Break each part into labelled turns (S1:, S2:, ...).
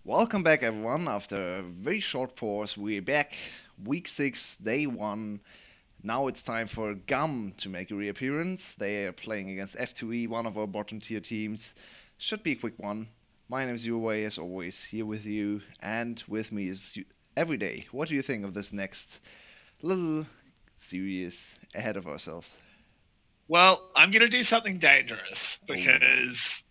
S1: Welcome back, everyone. After a very short pause, we're back. Week 6, day 1. Now it's time for GAM to make a reappearance. They are playing against FTV, one of our bottom tier teams. Should be a quick one. My name is Yulwei, as always, here with you, and with me is every day. What do you think of this next little series ahead of ourselves?
S2: Well, I'm going to do something dangerous
S1: Oh,
S2: because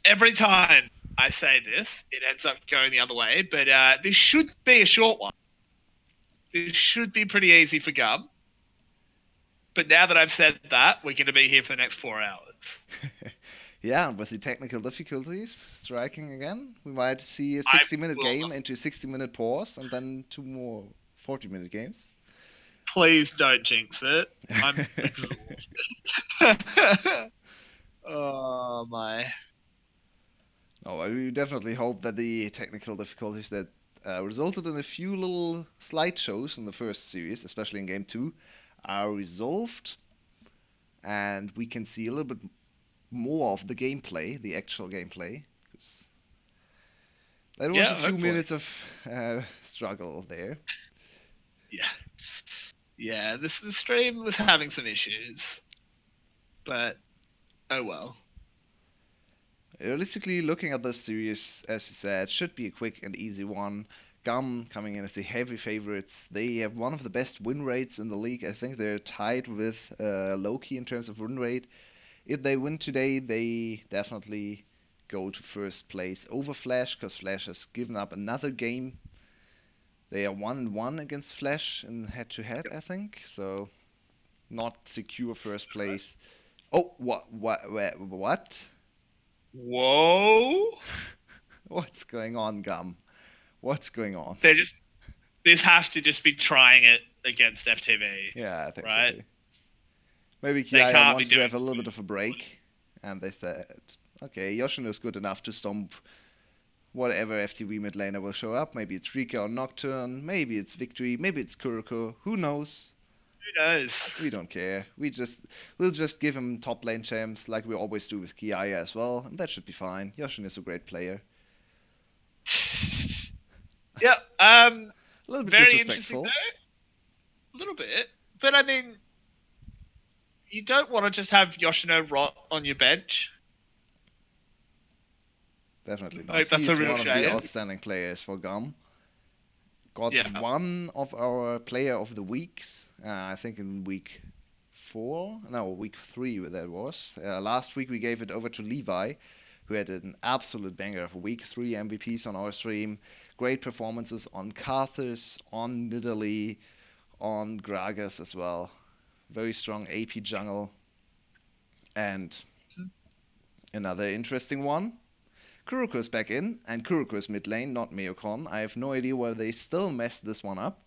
S2: every time I say this, it ends up going the other way. But this should be a short one. This should be pretty easy for Gum. But now that I've said that, we're going to be here for the next 4 hours.
S1: yeah, with the technical difficulties striking again, we might see a
S2: I
S1: 60-minute
S2: will
S1: game into a 60-minute pause and then two more 40-minute games.
S2: Please don't jinx it. I'm exhausted. Oh my.
S1: Oh, I definitely hope that the technical difficulties that resulted in a few little slideshows in the first series, especially in game 2, are resolved and we can see a little bit more of the gameplay, the actual gameplay. 'Cause that was
S2: Yeah,
S1: a few
S2: hopefully.
S1: minutes of struggle there.
S2: Yeah. Yeah, the stream was having some issues. But oh well.
S1: Realistically, looking at this series, as you said, should be a quick and easy one. Gum coming in as the heavy favorites. They have one of the best win rates in the league. I think they're tied with Loki in terms of win rate. If they win today, they definitely go to first place over Flash because Flash has given up another game. They are 1-1 against Flash in head to head, I think. So not secure first place. Oh, what?
S2: Whoa.
S1: What's going on, Gum? What's going on?
S2: They're just this has to just be trying it against FTV,
S1: Yeah, I think so
S2: right?
S1: too. Maybe
S2: They
S1: Kiaya
S2: can't be
S1: wanted to
S2: doing
S1: have a little bit of a break, and they said, okay, Yoshino's good enough to stomp whatever FTV mid laner will show up. Maybe it's Rika or Nocturne, maybe it's Victory, maybe it's Kuroko. Who knows?
S2: who knows.
S1: We don't care. We'll just give him top lane champs like we always do with Kiaya as well, and that should be fine. Yoshino's a great player.
S2: Yeah,
S1: A little bit
S2: very interesting
S1: disrespectful.
S2: though. A little bit. But I mean, you don't want to just have Yoshino rot on your bench.
S1: Definitely not.
S2: Like that's a
S1: He's
S2: real
S1: one of the
S2: shame.
S1: outstanding players for GAM. Got
S2: Yeah.
S1: one of our player of the weeks, I think in week 4, no, week 3 that was. Last week we gave it over to Levi, who had an absolute banger of a week 3 MVPs on our stream. Great performances on Karthus, on Nidalee, on Gragas as well. Very strong AP jungle. And another interesting one. Kuroko is back in, and Kuroko is mid lane, not Meokon. I have no idea why they still messed this one up.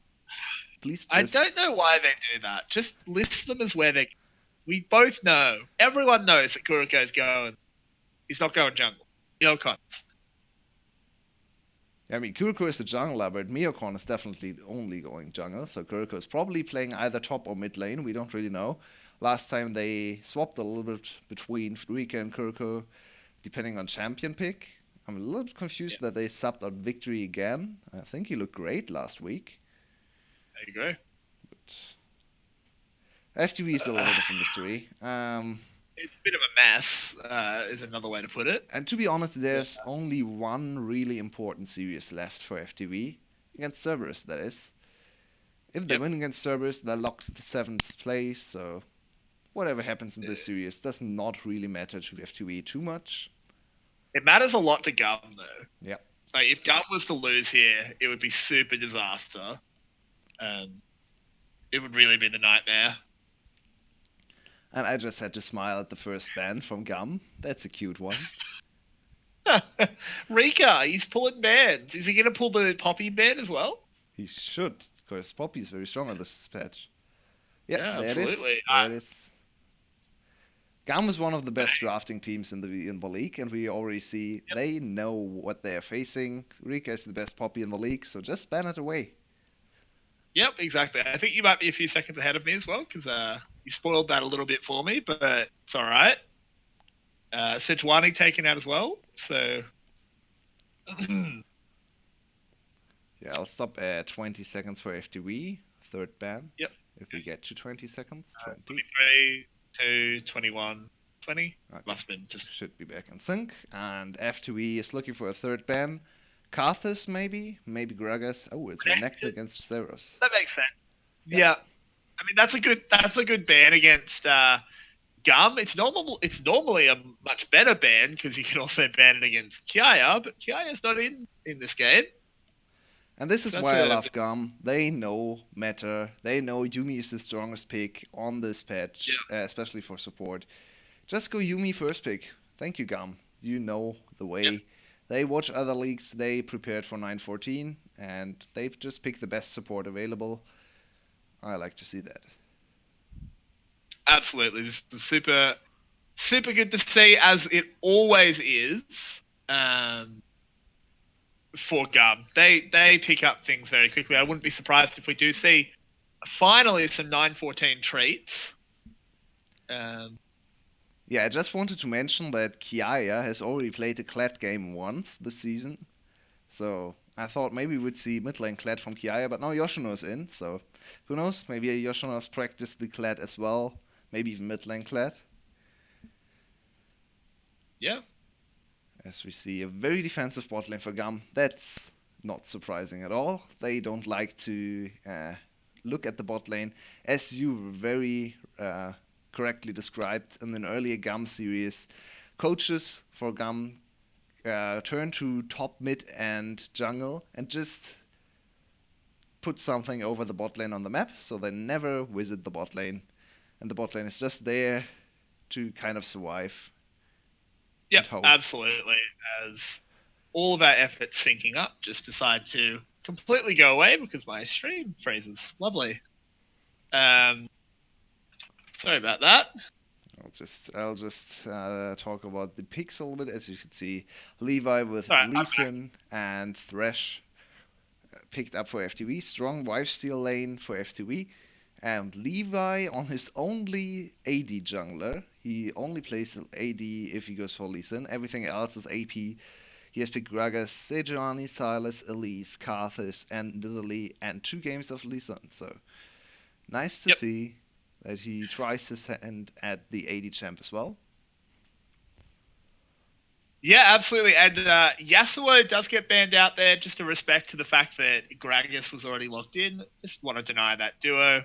S1: Please
S2: I don't
S1: just.
S2: know why they do that. Just list them as where they. We both know. Everyone knows that Kuroko's going. He's not going jungle. No cons.
S1: I mean, Kuroko is the jungler, but Meokon is definitely only going jungle, so Kuroko is probably playing either top or mid lane. We don't really know. Last time they swapped a little bit between Rika and Kuroko, depending on champion pick. I'm a little bit
S2: Yeah,
S1: confused that they subbed out Victory again. I think he looked great last week,
S2: there you go.
S1: but FTV is a little
S2: Uh,
S1: bit of a mystery.
S2: it's a bit of a mess, is another way to put it.
S1: And to be honest,
S2: Yeah.
S1: there's only one really important series left for FTV against Cerberus. That is, if they
S2: Yep.
S1: win against Cerberus, they're locked to the seventh place. So whatever happens in this series does not really matter to FTV too much.
S2: It matters a lot to Gum though.
S1: Yeah,
S2: Like if Gum was to lose here, it would be super disaster, and it would really be the nightmare.
S1: and I just had to smile at the first ban from Gum. That's a cute one.
S2: Rika, he's pulling bans. Is he going to pull the Poppy ban as well?
S1: He should, because Poppy is very strong on this patch. Yeah,
S2: Yeah,
S1: there it
S2: absolutely.
S1: is. There it is. GAM is one of the best drafting teams in the league, and we already see
S2: Yep,
S1: they know what they're facing. Rika is the best Poppy in the league, so just ban it away.
S2: yep, exactly. I think you might be a few seconds ahead of me as well because you spoiled that a little bit for me, but it's all right. Sejuani taken out as well, so
S1: Yeah, I'll stop at 20 seconds for FTV. Third ban.
S2: Yep.
S1: If we get to 20 seconds, 20.
S2: 23, 2, 21, 20.
S1: Okay,
S2: Must have been just
S1: should be back in sync. And FTV is looking for a third ban. Karthus, maybe? Maybe Gragas. Oh, it's Renekton
S2: connected.
S1: against Zeros.
S2: That makes sense.
S1: Yep.
S2: Yeah. I mean, that's a good ban against Gum. It's normally a much better ban because you can also ban it against Kiaya, but Kiaya's not in this game.
S1: And this is
S2: So that's
S1: why I
S2: a
S1: love GAM. They know meta. They know Yumi is the strongest pick on this
S2: yeah,
S1: patch, especially for support. Just go Yumi first pick. Thank you, GAM. You know the
S2: yep,
S1: way. They watch other leagues, they prepared for 914, and they've just picked the best support available. I like to see that.
S2: absolutely. This is super good to see as it always is. Um, for Gum, they pick up things very quickly. I wouldn't be surprised if we do see finally some 914 treats. Um,
S1: Yeah, I just wanted to mention that Kiaya has already played a Kled game once this season. So I thought maybe we'd see mid lane Kled from Kiaya, but now Yoshino's in, so who knows? Maybe Yoshino's practiced the Kled as well. Maybe even mid lane Kled.
S2: yeah,
S1: As we see a very defensive bot lane for GAM. That's not surprising at all. They don't like to look at the bot lane. As you very correctly described in an earlier GAM series, coaches for GAM turn to top, mid, and jungle and just put something over the bot lane on the map, so they never visit the bot lane. And the bot lane is just there to kind of survive
S2: yep,
S1: and hope.
S2: absolutely. As all of our efforts syncing up just decide to completely go away because my stream freezes. Lovely. Um, sorry about that.
S1: I'll just talk about the picks a little bit. As you can see, Levi with
S2: Sorry,
S1: Lee Sin and Thresh picked up for FTV. Strong wife steal lane for FTV. And Levi on his only AD jungler. He only plays AD if he goes for Lee Sin. Everything else is AP. He has picked Gragas, Sejuani, Silas, Elise, Karthus, and Nidalee, and 2 games of Lee Sin. So nice to
S2: yep.
S1: see that he tries his hand at the AD champ as well.
S2: Yeah, absolutely. And Yasuo does get banned out there just to respect to the fact that Gragas was already locked in. Just want to deny that duo.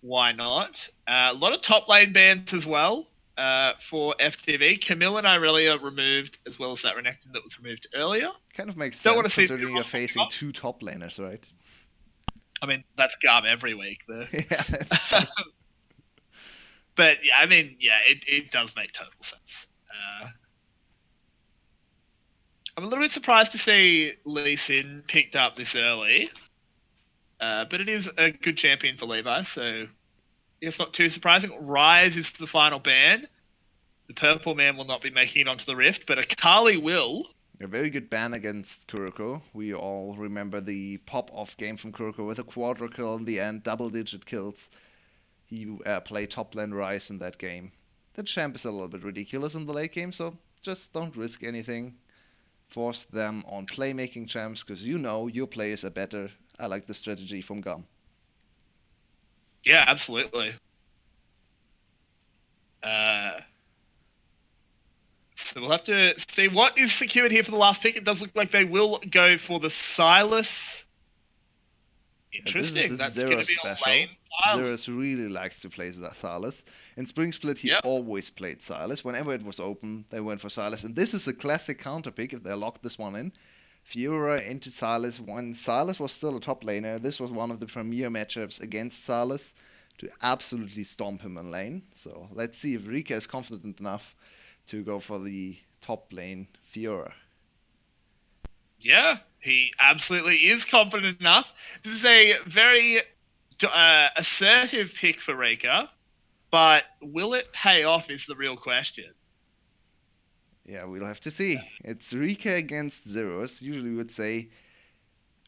S2: Why not? A lot of top lane bans as well for FTV. Camille and Irelia removed, as well as that Renekton that was removed earlier.
S1: Kind of makes
S2: Don't want
S1: sense
S2: to see
S1: considering you're
S2: Newhoff popping
S1: facing
S2: up.
S1: 2 top laners, right?
S2: I mean, that's Garb every week, though.
S1: Yeah, that's true.
S2: But yeah, I mean, yeah, it does make total sense. I'm a little bit surprised to see Lee Sin picked up this early, but it is a good champion for Levi, so it's not too surprising. Rise is the final ban. The purple man will not be making it onto the rift, but Akali will.
S1: A very good ban against Kuroko. We all remember the pop-off game from Kuroko with a quadra kill in the end, double-digit kills. He played top lane Rise in that game. The champ is a little bit ridiculous in the late game, so just don't risk anything. Force them on playmaking champs, because you know your players are better. I like the strategy from GAM.
S2: Yeah, absolutely. Uh, so we'll have to see what is secured here for the last pick. It does look like they will go for the Silas.
S1: This is a
S2: Interesting. That's going
S1: Zero
S2: to be a
S1: special.
S2: lane Silas.
S1: Zeros really likes to play Silas. In Spring Split, he
S2: Yep.
S1: always played Silas. Whenever it was open, they went for Silas. And this is a classic counter pick if they lock this one in. Fiora into Silas. When Silas was still a top laner, this was one of the premier matchups against Silas to absolutely stomp him in lane. So let's see if Rika is confident enough to go for the top lane Fiora.
S2: Yeah, he absolutely is confident enough. This is a very assertive pick for Rika, but will it pay off is the real question.
S1: Yeah, we'll have to see. It's Rika against Zeros. Usually we would say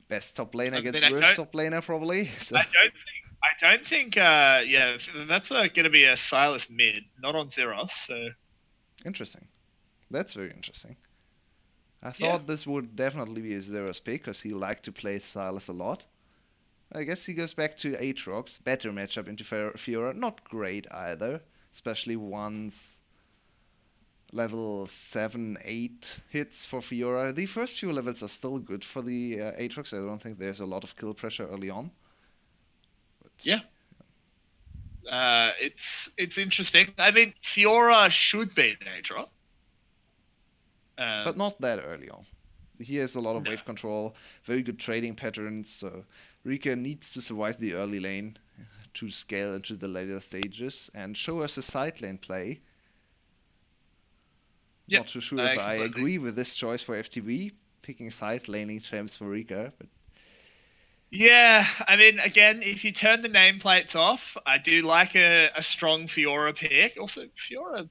S1: best top laner
S2: I
S1: against
S2: mean, I
S1: worst
S2: don't,
S1: top laner, probably. So
S2: I don't think, yeah, that's going to be a Silas mid, not on Zeros. So
S1: interesting. That's very interesting. I
S2: Yeah.
S1: thought this would definitely be a Zero's pick because he liked to play Silas a lot. I guess he goes back to Aatrox. Better matchup into Fiora. Not great either, especially once level 7, 8 hits for Fiora. The first few levels are still good for the Aatrox. I don't think there's a lot of kill pressure early on. But
S2: Yeah. It's interesting. I mean, Fiora should be an Adra.
S1: but not that early on. He has a lot of
S2: No.
S1: wave control, very good trading patterns, so Rika needs to survive the early lane to scale into the later stages and show us a side lane play.
S2: Yep.
S1: Not too sure if
S2: I
S1: I
S2: completely.
S1: agree with this choice for FTV, picking side laning champs for Rika, but
S2: Yeah, I mean, again, if you turn the nameplates off, I do like a strong Fiora pick. Also, Fiora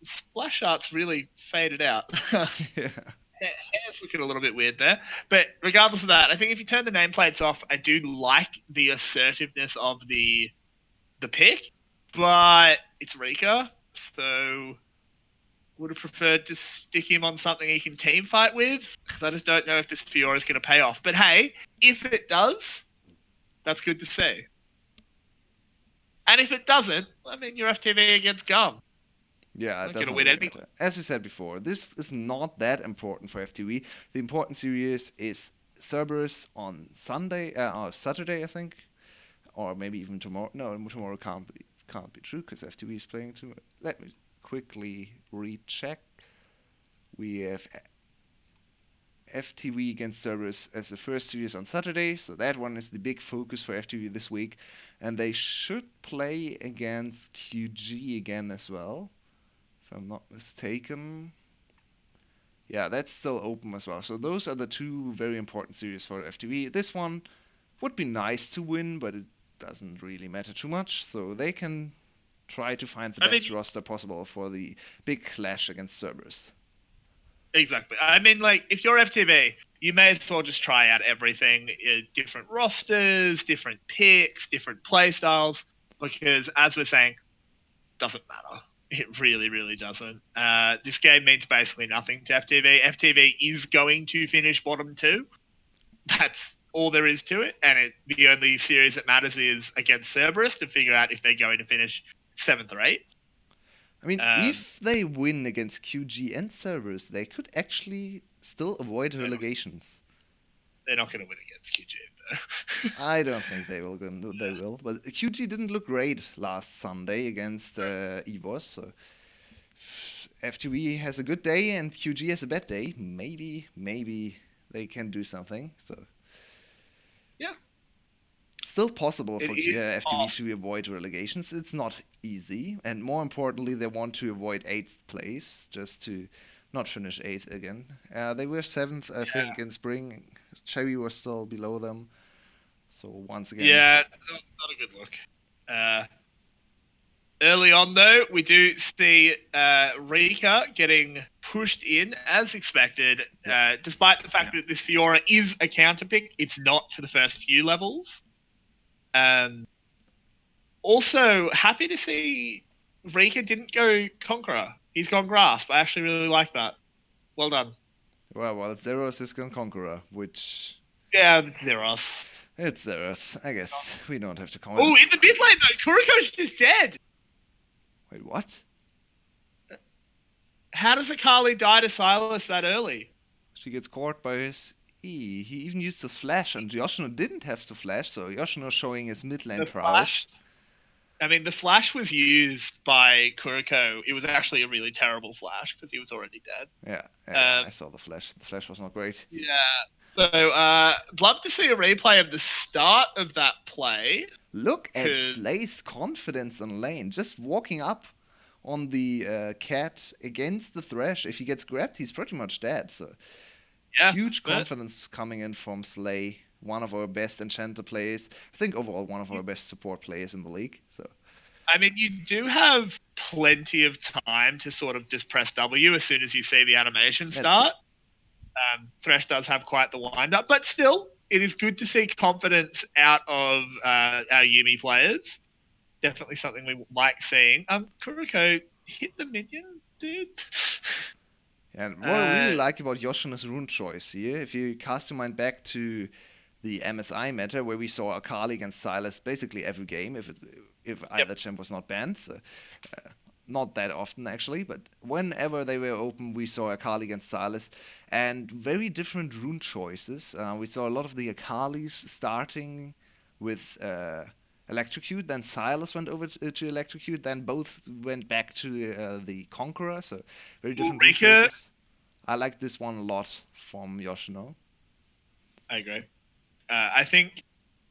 S2: splash art's really faded out.
S1: yeah.
S2: Hair's looking a little bit weird there. But regardless of that, I think if you turn the nameplates off, I do like the assertiveness of the pick, but it's Rika, so would have preferred to stick him on something he can team fight with because I just don't know if this Fiora is going to pay off. But hey, if it does, that's good to see. And if it doesn't, I mean, you're FTV against Gum.
S1: Yeah,
S2: You're
S1: it
S2: not going to
S1: doesn't
S2: win
S1: really
S2: anyway.
S1: matter. As we said before, this is not that important for FTV. The important series is Cerberus on Sunday, or Saturday, I think, or maybe even tomorrow. No, tomorrow can't be true because FTV is playing tomorrow. Let me quickly recheck. We have FTV against Cerberus as the first series on Saturday, so that one is the big focus for FTV this week, and they should play against QG again as well, if I'm not mistaken. Yeah, that's still open as well. So those are the two very important series for FTV. This one would be nice to win, but it doesn't really matter too much. So they can try to find the
S2: I mean,
S1: best roster possible for the big clash against Cerberus.
S2: exactly. I mean, like, if you're FTV, you may as well just try out everything, different rosters, different picks, different play styles, because as we're saying, doesn't matter. It really, really doesn't. This game means basically nothing to FTV. FTV is going to finish bottom two. That's all there is to it. And the only series that matters is against Cerberus to figure out if they're going to finish seventh or eighth.
S1: I mean,
S2: Um,
S1: if they win against QG and Cerberus, they could actually still avoid
S2: they're not,
S1: relegations.
S2: they're not going to win against QG though.
S1: I don't think they will. They will. But QG didn't look great last Sunday against EVOS. So if FTV has a good day and QG has a bad day, maybe they can do something. So
S2: Yeah,
S1: still possible
S2: it
S1: for
S2: is
S1: FTV
S2: off.
S1: to avoid relegations. It's not easy, and more importantly, they want to avoid eighth place just to not finish eighth again. They were seventh, I think, in spring. Cherry was still below them. So once again,
S2: Yeah, not a good look. Uh, Early on, though, we do see Rika getting pushed in as expected.
S1: yeah.
S2: Despite the fact that this Fiora is a counter pick, it's not for the first few levels. Um, Also, happy to see Rika didn't go Conqueror. He's gone Grasp. I actually really like that. Well done.
S1: Well, it's Zeros is Conqueror, which
S2: Yeah, Zeros.
S1: it's Zeros. I guess we don't have to comment.
S2: Oh, in the mid lane though, Kuriko's just dead.
S1: Wait, what?
S2: How does Akali die to Silas that early?
S1: She gets caught by his E. He even used his flash, and Yoshino didn't have to flash, so Yoshino showing his mid lane
S2: The
S1: prowess.
S2: flash. I mean, the flash was used by Kuriko. It was actually a really terrible flash because he was already dead.
S1: Yeah, I saw the flash. The flash was not great.
S2: Yeah. So, love to see a replay of the start of that play
S1: Look at
S2: because
S1: Slay's confidence in lane. Just walking up on the cat against the Thresh. If he gets grabbed, he's pretty much dead. So
S2: yeah,
S1: huge
S2: but
S1: confidence coming in from Slay. One of our best enchanter players. I think overall one of our best support players in the league. So
S2: I mean, you do have plenty of time to sort of just press W as soon as you see the animation
S1: that's true.
S2: start. Thresh does have quite the wind up, but still, it is good to see confidence out of our Yumi players. Definitely something we like seeing. Kuriko hit the minion, dude.
S1: And what I really
S2: Uh,
S1: like about Yoshino's rune choice here, if you cast your mind back to the MSI meta where we saw Akali against Sylas basically every game if
S2: yep.
S1: either champ was not banned. So not that often actually, but whenever they were open, we saw Akali against Sylas, and very different rune choices. We saw a lot of the Akalis starting with Electrocute, then Sylas went over to Electrocute, then both went back to the Conqueror, so very different rune
S2: Rika,
S1: choices. I like this one a lot from Yoshino.
S2: I agree. I think,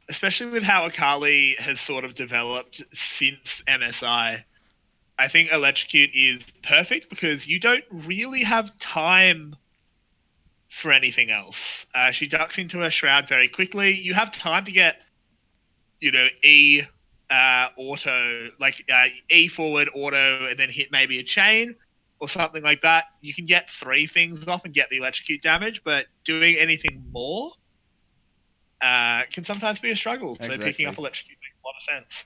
S2: especially with how Akali has sort of developed since MSI, I think Electrocute is perfect because you don't really have time for anything else. She ducks into her shroud very quickly. You have time to get, E auto, like E forward auto, and then hit maybe a chain or something like that. You can get 3 things off and get the electrocute damage, but doing anything more can sometimes be a struggle. So picking up
S1: Exactly.
S2: electrocute makes a lot of sense.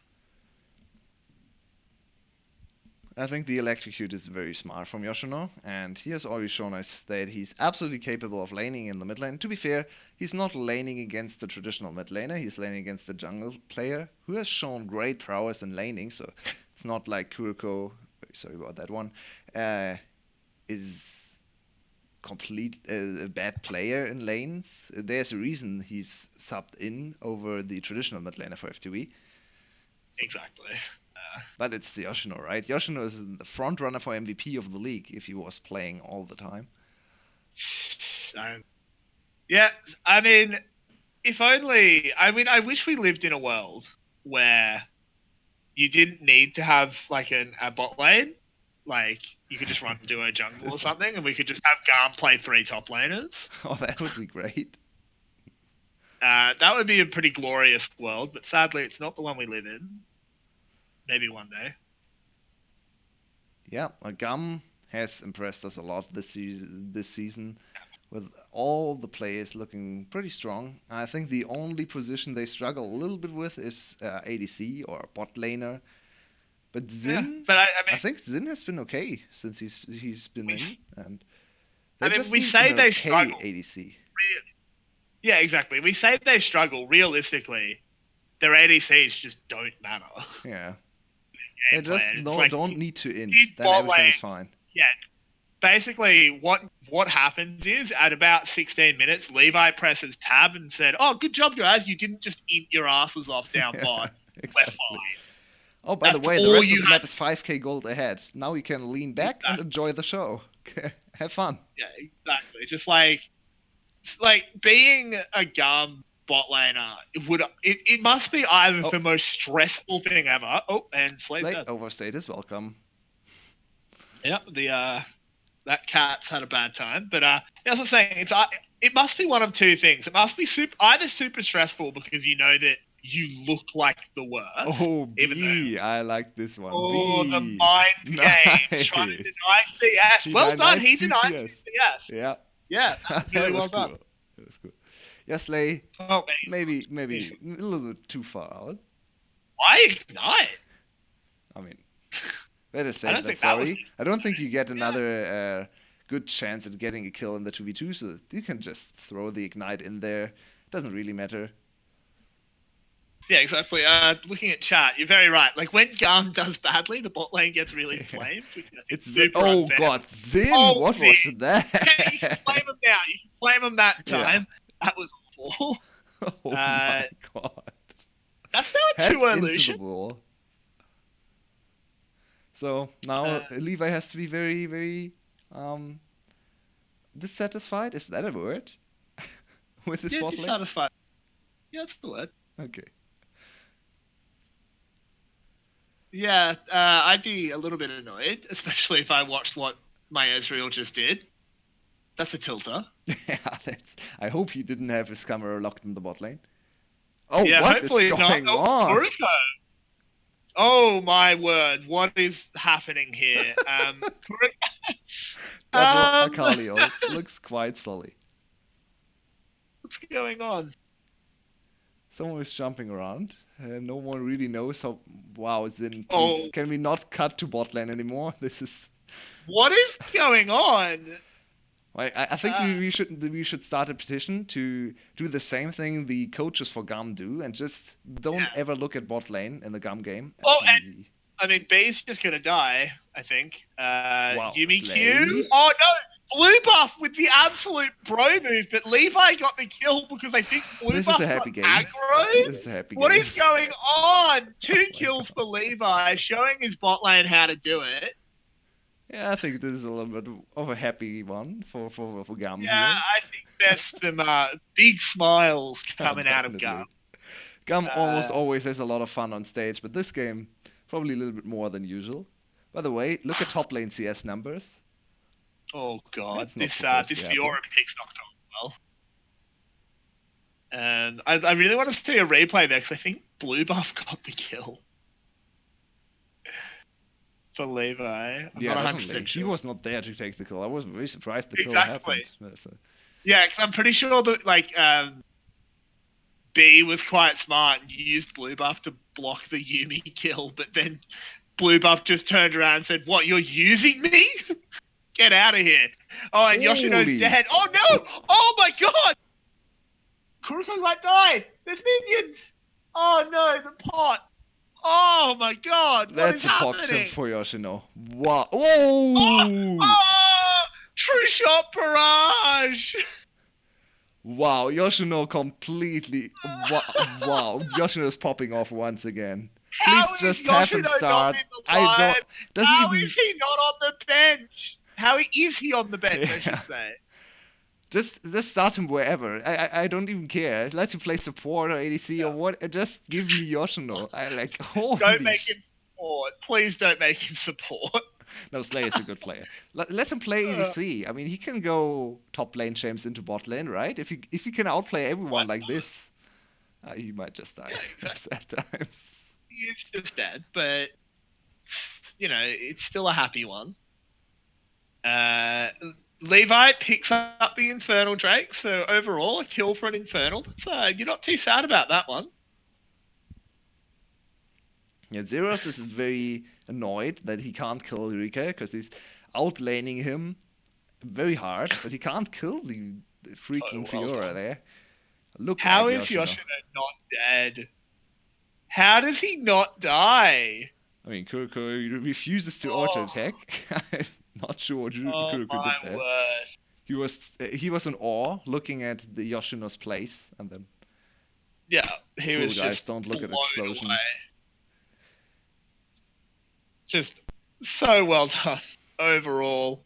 S1: I think the Electrocute is very smart from Yoshino, and he has already shown us that he's absolutely capable of laning in the mid lane. To be fair, he's not laning against the traditional mid laner, he's laning against a jungle player who has shown great prowess in laning, so it's not like Kuriko, sorry about that one, uh, is complete a bad player in lanes. There's a reason he's subbed in over the traditional mid laner for FTV. So,
S2: Exactly.
S1: but it's Yoshino, right? Yoshino is the front runner for MVP of the league if he was playing all the time.
S2: Um, yeah, I mean, if only. I mean, I wish we lived in a world where you didn't need to have like a bot lane. Like you could just run duo jungle or
S1: This,
S2: something, and we could just have Garm play 3 top laners.
S1: oh, that would be great.
S2: That would be a pretty glorious world, but sadly, it's not the one we live in. Maybe one day.
S1: Yeah, GAM has impressed us a lot this season with all the players looking pretty strong. I think the only position they struggle a little bit with is ADC or bot laner. But
S2: Yeah,
S1: Xin,
S2: but
S1: I think Xin has been okay since he's been
S2: we,
S1: in, and they just
S2: we
S1: need an
S2: say they
S1: okay
S2: struggle.
S1: ADC.
S2: Yeah, exactly. We say they struggle. Realistically, their ADCs just don't matter.
S1: Yeah, they just
S2: Gameplay. It's
S1: no
S2: like
S1: don't need to int.
S2: in
S1: Then
S2: bot
S1: everything is
S2: lane.
S1: fine.
S2: Yeah, basically what happens is at about 16 minutes, Levi presses tab and said, "Oh, good job, guys! You didn't just eat your asses off down
S1: Yeah,
S2: bot. We're
S1: exactly.
S2: fine."
S1: Oh, by the
S2: That's
S1: way, the
S2: all
S1: rest of
S2: you
S1: the
S2: had.
S1: map is 5k gold ahead. Now you can lean back and
S2: Exactly.
S1: enjoy the show. Have fun.
S2: Yeah, exactly. Just like being a gum bot laner, it must be either
S1: Oh,
S2: the most stressful thing ever. Oh, and Slade's
S1: Slate
S2: dead.
S1: overstate is welcome.
S2: Yeah, the that cat's had a bad time. But as I was saying, it must be one of 2 things. It must be either super stressful because you know that you look like the worst,
S1: Oh,
S2: even though
S1: B. I like this one.
S2: the
S1: B.
S2: mind games trying to
S1: Nice.
S2: deny CS.
S1: He
S2: Well done,
S1: denied
S2: he
S1: two
S2: denied
S1: CS.
S2: CS.
S1: Yeah.
S2: Yeah, that was really
S1: That
S2: well
S1: was
S2: done.
S1: cool. That was cool. Yeah, Slay,
S2: Oh,
S1: maybe a little bit too far out.
S2: why ignite?
S1: I mean, better
S2: I
S1: safe
S2: don't
S1: than
S2: think that was.
S1: sorry. I don't think you get
S2: Yeah,
S1: another good chance at getting a kill in the 2v2, so you can just throw the ignite in there. Doesn't really matter.
S2: yeah, exactly. Looking at chat, you're very right. Like when Garm does badly, the bot lane gets really
S1: Yeah.
S2: inflamed, which I think
S1: It's
S2: is super
S1: oh
S2: unfair.
S1: god, Zin,
S2: Oh,
S1: what
S2: Zin.
S1: was
S2: Yeah, you can
S1: that?
S2: blame him now. You can blame him that
S1: Yeah.
S2: time. That was awful.
S1: Oh
S2: Uh,
S1: my god.
S2: that's now a
S1: Head
S2: 2
S1: into the
S2: illusion.
S1: wall. So now
S2: Uh,
S1: Levi has to be very, very um dissatisfied. Is that a word? With his
S2: yeah,
S1: bot lane?
S2: dissatisfied. Yeah, that's the word.
S1: Okay.
S2: Yeah, I'd be a little bit annoyed, especially if I watched what my Ezreal just did. That's a tilter.
S1: Yeah, I hope he didn't have his camera locked in the bot lane. Oh,
S2: Yeah,
S1: what is
S2: hopefully not.
S1: going
S2: Oh,
S1: on?
S2: Kuriko. Oh my word! What is happening here?
S1: Double
S2: Um,
S1: Akali ult. Looks quite sully.
S2: what's going on?
S1: Someone is jumping around. No one really knows how. Wow, Zin, please,
S2: Oh,
S1: can we not cut to bot lane anymore? This is.
S2: what is going on?
S1: I think
S2: Uh,
S1: we should start a petition to do the same thing the coaches for GAM do, and just don't
S2: yeah.
S1: ever look at bot lane in the GAM game.
S2: Oh, and I mean, B's just gonna die. I think.
S1: Wow,
S2: Yumi Q.
S1: Slay.
S2: Oh no, Blue Buff with the absolute bro move, but Levi got the kill because I think Blue
S1: This is
S2: Buff
S1: a
S2: got
S1: happy game.
S2: aggroed.
S1: This is a happy
S2: What
S1: game.
S2: is going on? Two
S1: Oh my
S2: kills
S1: god.
S2: for Levi, showing his bot lane how to do it.
S1: Yeah, I think this is a little bit of a happy one for GAM
S2: Yeah,
S1: here.
S2: I think there's some big smiles coming out of Gum.
S1: Definitely. GAM
S2: Uh,
S1: almost always has a lot of fun on stage, but this game probably a little bit more than usual. By the way, look at top lane CS numbers.
S2: oh god,
S1: That's not
S2: this
S1: supposed
S2: this
S1: to
S2: Fiora
S1: happen.
S2: pick's not going well. And I really want to see a replay there because I think Blue Buff got the kill for Levi. I'm
S1: Yeah,
S2: not
S1: definitely.
S2: 100%
S1: He
S2: sure.
S1: was not there to take the kill. I was very surprised the kill
S2: Exactly.
S1: happened. So,
S2: Yeah, because I'm pretty sure that B was quite smart and used Blue Buff to block the Yumi kill, but then Blue Buff just turned around and said, "What? You're using me? Get out of here!" Oh, and Yoshino's
S1: holy!
S2: dead. Oh no! Oh my god! Kuroko might die. There's minions. Oh no, the pot. Oh my god, what is
S1: That's a pot shot
S2: happening?
S1: for Yoshino. Wow!
S2: Oh,
S1: Oh!
S2: oh, true shot barrage.
S1: Wow! Yoshino completely. Wow! Yoshino is popping off once again. Please
S2: How is
S1: just have him
S2: Yoshino not
S1: start.
S2: in the
S1: I don't.
S2: line?
S1: Doesn't
S2: How
S1: even.
S2: is he not on the bench? How is he on the bench, I
S1: Yeah.
S2: should say?
S1: Just start him wherever. I don't even care. Let him play support or ADC or
S2: Yeah.
S1: what. Just give me Yoshino. I like.
S2: Don't
S1: Holy
S2: make him support. Please don't make him support.
S1: No, Slay is a good player. Let him play
S2: Uh,
S1: ADC. I mean, he can go top lane champs into bot lane, right? If he can outplay everyone
S2: what?
S1: like this, he might just
S2: Yeah,
S1: die
S2: exactly.
S1: at times.
S2: It's just dead, but it's still a happy one. Uh, Levi picks up the Infernal Drake, so overall a kill for an Infernal. You're not too sad about that one.
S1: Yeah, Zeros is very annoyed that he can't kill Rika because he's outlaning him very hard, but he can't kill the freaking
S2: Oh, well
S1: Fiora
S2: done.
S1: there. Look at
S2: How is
S1: Yoshino.
S2: Yoshino not dead? How does he not die?
S1: I mean, Kuroko refuses to auto
S2: Oh,
S1: attack. I'm not sure what
S2: oh
S1: Kuroko
S2: my
S1: did there.
S2: word.
S1: He was in awe, looking at the Yoshino's place, and then
S2: Yeah, he
S1: cool
S2: was
S1: guys
S2: just
S1: don't look
S2: blown
S1: at
S2: away.
S1: explosions.
S2: Just so well done overall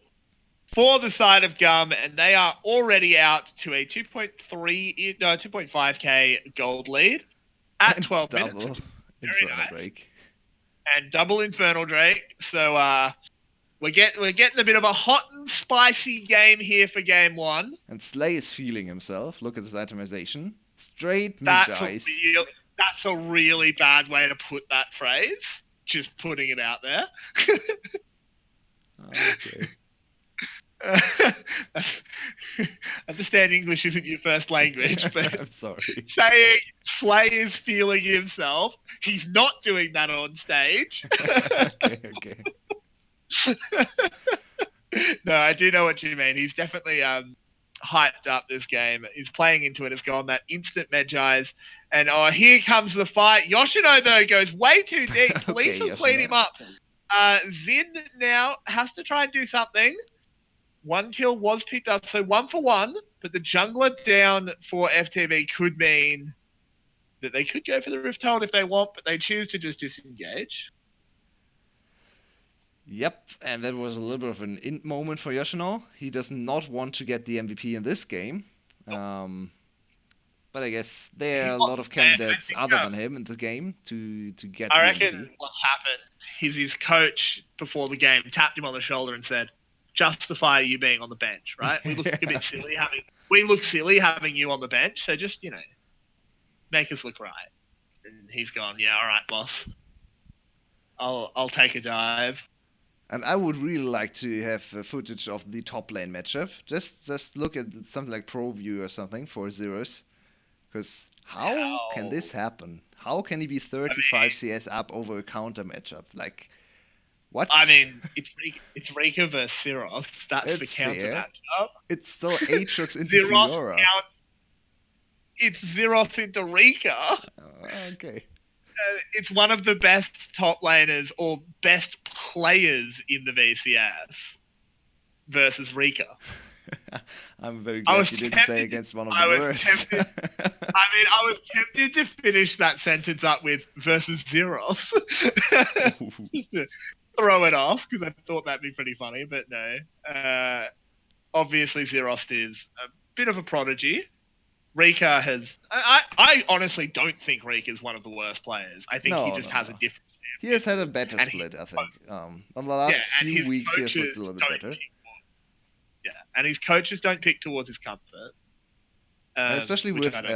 S2: for the side of Gum, and they are already out to a 2.5k gold lead at
S1: And
S2: 12 minutes,
S1: double
S2: which is very
S1: Inferno
S2: nice,
S1: Drake.
S2: and double Infernal Drake. So we're getting a bit of a hot and spicy game here for game one.
S1: And Slay is feeling himself. Look at his itemization. Straight
S2: That's a
S1: mid-eyes.
S2: that's a really bad way to put that phrase. Just putting it out there.
S1: Okay.
S2: Understand English isn't your first language, but
S1: I'm sorry.
S2: saying Slay is feeling himself, he's not doing that on stage.
S1: Okay.
S2: No, I do know what you mean. He's definitely hyped up this game. He's playing into it. It's gone that instant Medjai's. And here comes the fight. Yoshino, though, goes way too deep. Police
S1: Okay,
S2: will clean him
S1: Yoshino.
S2: up. Zin now has to try and do something. One kill was picked up, so 1-for-1. But the jungler down for FTV could mean that they could go for the Rift Hold if they want, but they choose to just disengage.
S1: Yep, and that was a little bit of an int moment for Yoshino. He does not want to get the MVP in this game. But I guess there are a lot of candidates other than him in the game to get
S2: I
S1: the
S2: reckon
S1: MVP.
S2: what's happened is his coach before the game tapped him on the shoulder and said, "Justify you being on the bench, right? We look a bit silly having you on the bench, so just make us look right." And he's gone, "Yeah, all right, boss. I'll take a dive."
S1: And I would really like to have footage of the top lane matchup. Just look at something like Pro View or something for Zeros. Because how can this happen? How can he be 35 CS up over a counter matchup? Like,
S2: I
S1: What?
S2: mean, it's Rika versus Zeros. That's the
S1: It's
S2: counter
S1: fair.
S2: matchup.
S1: It's still Aatrox into
S2: Zeros
S1: Fiora.
S2: count. It's Zeros into Rika.
S1: Okay.
S2: It's one of the best top laners or best players in the VCS versus Rika.
S1: I'm very
S2: I
S1: glad
S2: was
S1: you didn't say
S2: tempted.
S1: against one of the
S2: I was
S1: worst.
S2: tempted. I was tempted to finish that sentence up with versus Zeros,
S1: Ooh.
S2: just to throw it off because I thought that'd be pretty funny. But no, obviously Zeros is a bit of a prodigy. Rika has. I honestly don't think Rika is one of the worst players. I think he
S1: No,
S2: just
S1: no,
S2: has a
S1: no.
S2: different
S1: He has had a
S2: champion,
S1: better
S2: and he
S1: split, I think. On the last
S2: and
S1: few
S2: his
S1: weeks, he has looked a
S2: coaches
S1: little bit
S2: don't
S1: better.
S2: pick. Yeah, and his coaches don't pick towards his comfort,
S1: And especially
S2: which
S1: with
S2: I don't.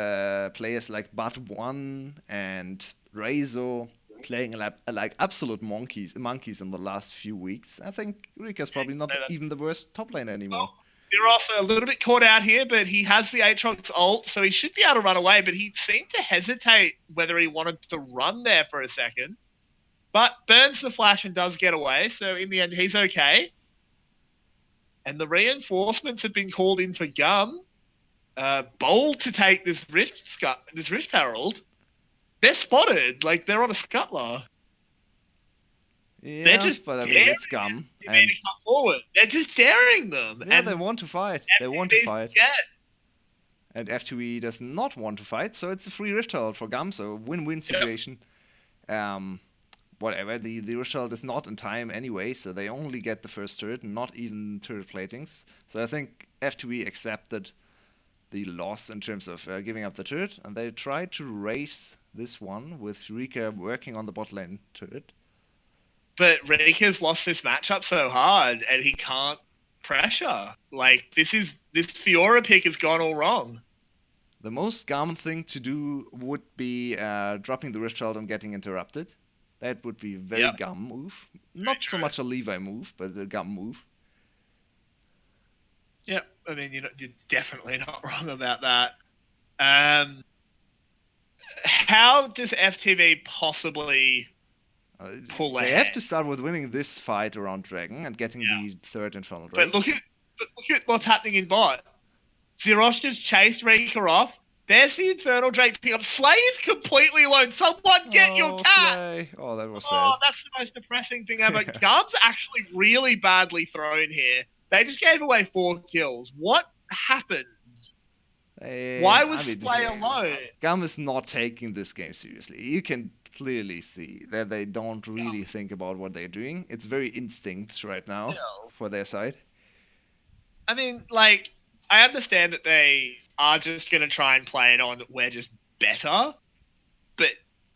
S1: players like But1 and Reizo playing like absolute monkeys in the last few weeks. I think Rika's probably not even the worst top laner anymore.
S2: Well, you're also a little bit caught out here, but he has the Aatrox ult, so he should be able to run away. But he seemed to hesitate whether he wanted to run there for a second. But burns the flash and does get away, so in the end, he's okay. And the reinforcements have been called in for Gum. Bold to take this Rift Herald. They're spotted, like they're on a scuttler. They're
S1: Yeah,
S2: just
S1: but I mean,
S2: daring
S1: it's Gum.
S2: FTV
S1: And
S2: to come forward. They're just daring them,
S1: yeah, they
S2: and
S1: want to fight. They want to
S2: FTV's
S1: fight.
S2: scared.
S1: And FTV does not want to fight, so it's a free Rift Herald for Gum, so win-win
S2: Yep.
S1: situation. Um, Whatever, the Rift Herald is not in time anyway, so they only get the first turret, not even turret platings. So I think FTV accepted the loss in terms of giving up the turret, and they tried to race this one with Rika working on the bot lane turret.
S2: But Rika's lost this matchup so hard, and he can't pressure. Like this Fiora pick has gone all wrong.
S1: The most Garmin thing to do would be dropping the Rift Herald and getting interrupted. That would be a very
S2: Yep,
S1: Gum move.
S2: very
S1: Not so
S2: true.
S1: much a Levi move, but a Gum move.
S2: Yep, I mean you're definitely not wrong about that. Um, how does FTV possibly pull
S1: They have
S2: ahead?
S1: to start with winning this fight around Dragon and getting
S2: Yeah,
S1: the third Infernal
S2: but
S1: Drake.
S2: look at what's happening in bot. Zerosh just chased Rika off. There's the Infernal Drake pick up. Slay is completely alone. Someone get your
S1: Oh,
S2: cat!
S1: Slay. Oh, that was
S2: Oh,
S1: sad.
S2: that's the most depressing thing ever. Gum's actually really badly thrown here. They just gave away 4 kills. What happened? Why was
S1: I mean,
S2: Slay alone?
S1: Gum is not taking this game seriously. You can clearly see that they don't really think about what they're doing. It's very instinct right now
S2: Still.
S1: for their side.
S2: I mean, like, I understand that they are just going to try and play it on we're just better, but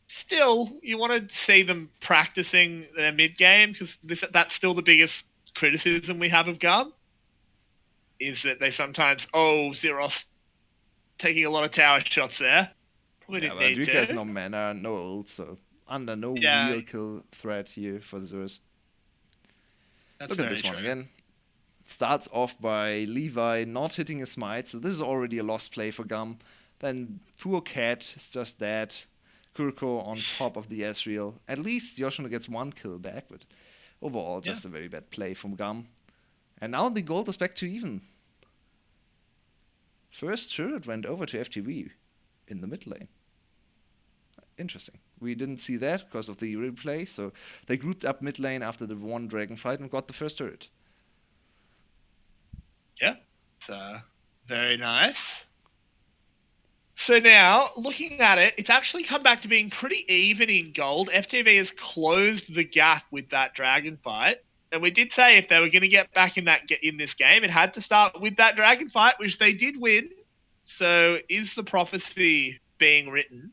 S2: still, you want to see them practicing their mid game because that's still the biggest criticism we have of Gum is that they sometimes, Zeros taking a lot of tower shots there. Probably
S1: Yeah,
S2: didn't
S1: but
S2: need
S1: Rika has
S2: to.
S1: no mana, no ult, so under no
S2: Yeah,
S1: real kill threat here for the Zers.
S2: that's
S1: Look at
S2: very
S1: this one
S2: true.
S1: again. Starts off by Levi not hitting a smite, so this is already a lost play for Gum. Then poor Cat is just dead. Kurko on top of the Ezreal. At least Yoshino gets one kill back, but overall
S2: Yeah.
S1: just a very bad play from Gum. And now the gold is back to even. First turret went over to FTV in the mid lane. Interesting. We didn't see that because of the replay, so they grouped up mid lane after the one dragon fight and got the first turret.
S2: Yeah. So, very nice. So now, looking at it, it's actually come back to being pretty even in gold. FTV has closed the gap with that dragon fight. And we did say if they were going to get back in this game, it had to start with that dragon fight, which they did win. So is the prophecy being written?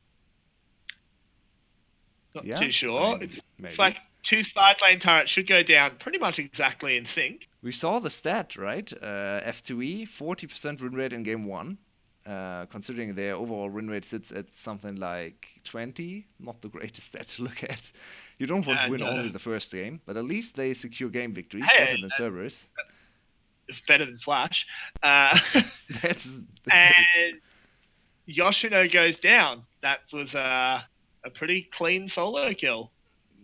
S2: Not
S1: Yeah,
S2: too sure.
S1: I mean,
S2: It's
S1: maybe.
S2: like 2 side lane turrets should go down pretty much exactly in sync.
S1: We saw the stat, right? F2E, 40% win rate in game one. Considering their overall win rate sits at something like 20, not the greatest stat to look at. You don't want to win
S2: No.
S1: only the first game, but at least they secure game victories,
S2: Hey,
S1: better than Cerberus.
S2: it's better than Flash.
S1: That's
S2: And Yoshino goes down. That was a pretty clean solo kill.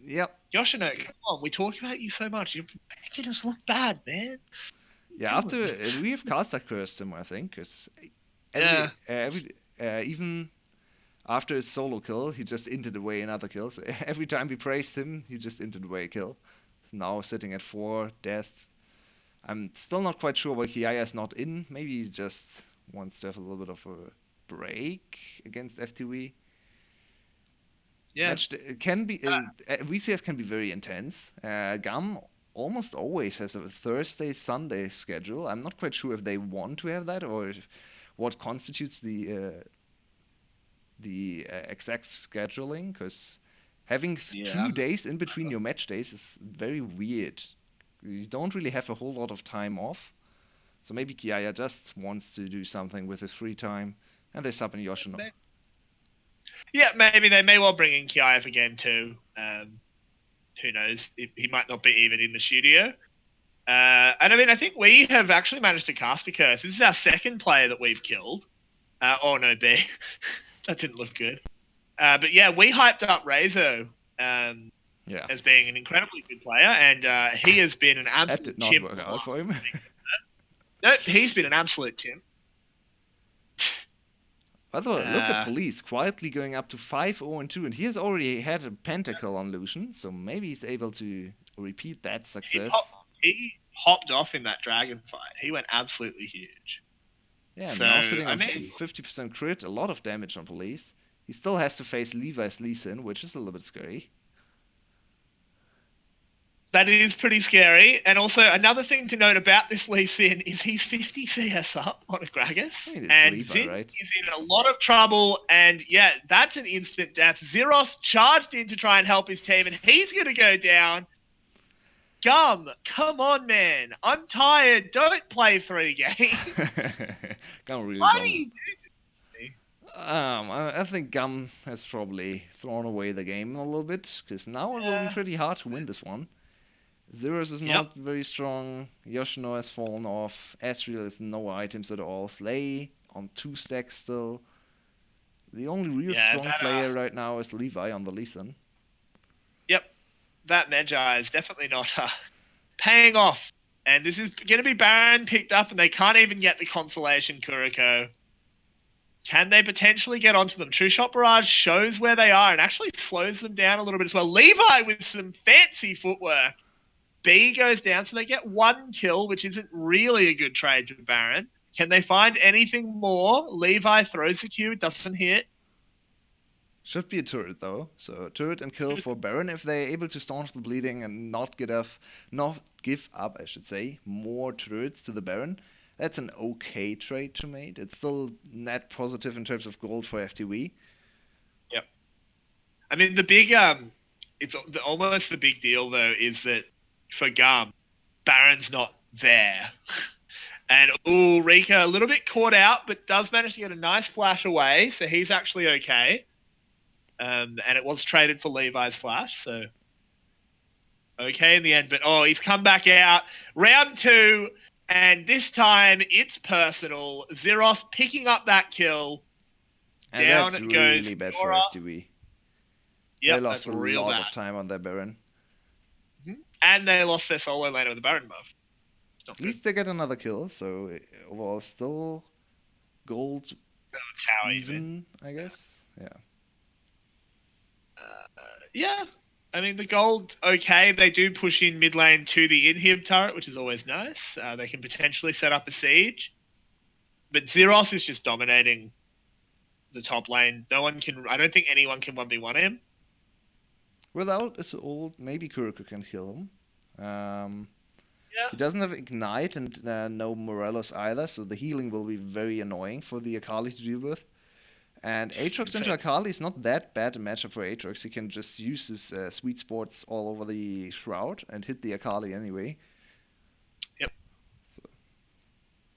S1: yep.
S2: Yoshino, come on. We talk about you so much. You're making us look bad, man.
S1: Yeah,
S2: Doing?
S1: after we have caster cursed him, I think, because
S2: Yeah.
S1: even after his solo kill, he just inted away another kill. So every time we praised him, he just inted away a kill. He's now sitting at 4 deaths. I'm still not quite sure why Kiaya is not in. Maybe he just wants to have a little bit of a break against FTV.
S2: Yeah.
S1: Match can be VCS can be very intense. GAM almost always has a Thursday Sunday schedule. I'm not quite sure if they want to have that or what constitutes the exact scheduling, because having
S2: Yeah.
S1: 2 days in between your match days is very weird. You don't really have a whole lot of time off. So maybe Kiaya just wants to do something with his free time, and they sub in Yoshino.
S2: Yeah, maybe they may well bring in Kiai for game 2. Who knows? He might not be even in the studio. And I mean, I think we have actually managed to cast a curse. This is our second player that we've killed. Oh no, B. That didn't look good. But yeah, we hyped up Rezo
S1: Yeah,
S2: as being an incredibly good player, and he has been an
S1: that did
S2: absolute
S1: not
S2: chimp.
S1: work out for him.
S2: Nope, he's been an absolute chimp.
S1: By the way, look at
S2: Uh,
S1: Police quietly going up to 5-0-2, and he has already had a pentakill on Lucian, so maybe he's able to repeat that success.
S2: he hopped off in that dragon fight. He went absolutely huge.
S1: Yeah,
S2: So
S1: now sitting
S2: I
S1: on
S2: mean,
S1: 50% crit, a lot of damage on Police. He still has to face Levi's Lee Sin, which is a little bit scary.
S2: that is pretty scary. And also, another thing to note about this Lee Sin is he's 50 CS up on a
S1: I
S2: Gragas,
S1: mean, it's
S2: and
S1: Levi,
S2: Zin
S1: right?
S2: is in a lot of trouble. And yeah, that's an instant death. Zeros charged in to try and help his team, and he's going to go down. Gum, come on, man. I'm tired. Don't play 3 games.
S1: Gum really
S2: Why do
S1: don't.
S2: you do this?
S1: I think Gum has probably thrown away the game a little bit, because now it will be
S2: Yeah.
S1: pretty hard to win this one. Zeros is
S2: Yep.
S1: not very strong. Yoshino has fallen off. Asriel has no items at all. Slay on 2 stacks still. The only real
S2: Yeah,
S1: strong player right now is Levi on the Lee Sin.
S2: yep. That Magi is definitely not paying off. And this is going to be Baron picked up, and they can't even get the consolation Kuriko. Can they potentially get onto them? True Shot Barrage shows where they are and actually slows them down a little bit as well. Levi with some fancy footwork. B goes down, so they get 1 kill, which isn't really a good trade for Baron. Can they find anything more? Levi throws the Q, it doesn't hit.
S1: Should be a turret though. So turret and kill for Baron if they're able to staunch the bleeding and not give up, I should say, more turrets to the Baron. That's an okay trade to make. It's still net positive in terms of gold for FTV.
S2: Yep. I mean, the big almost the big deal though is that for Gum, Baron's not there. And Rika a little bit caught out, but does manage to get a nice flash away, so he's actually okay. And it was traded for Levi's flash, so okay in the end. But he's come back out. Round 2, and this time it's personal. Zeros picking up that kill.
S1: And
S2: Down
S1: that's
S2: it goes.
S1: really bad for
S2: Fiora.
S1: FTV. They
S2: Yep,
S1: lost
S2: that's
S1: a
S2: real
S1: lot
S2: bad.
S1: of time on their Baron.
S2: And they lost their solo laner with the Baron buff.
S1: At least they get another kill, so overall still gold
S2: How even?
S1: even, I guess. Yeah.
S2: Yeah. I mean, the gold, okay. They do push in mid lane to the inhib turret, which is always nice. They can potentially set up a siege. But Zeros is just dominating the top lane. No one can, I don't think anyone can 1v1 him.
S1: Without his ult, maybe Kuriko can kill him.
S2: Yeah.
S1: He doesn't have Ignite and no Morelos either, so the healing will be very annoying for the Akali to deal with. And Aatrox into Akali is not that bad a matchup for Aatrox. He can just use his sweet spots all over the Shroud and hit the Akali anyway.
S2: Yep.
S1: So,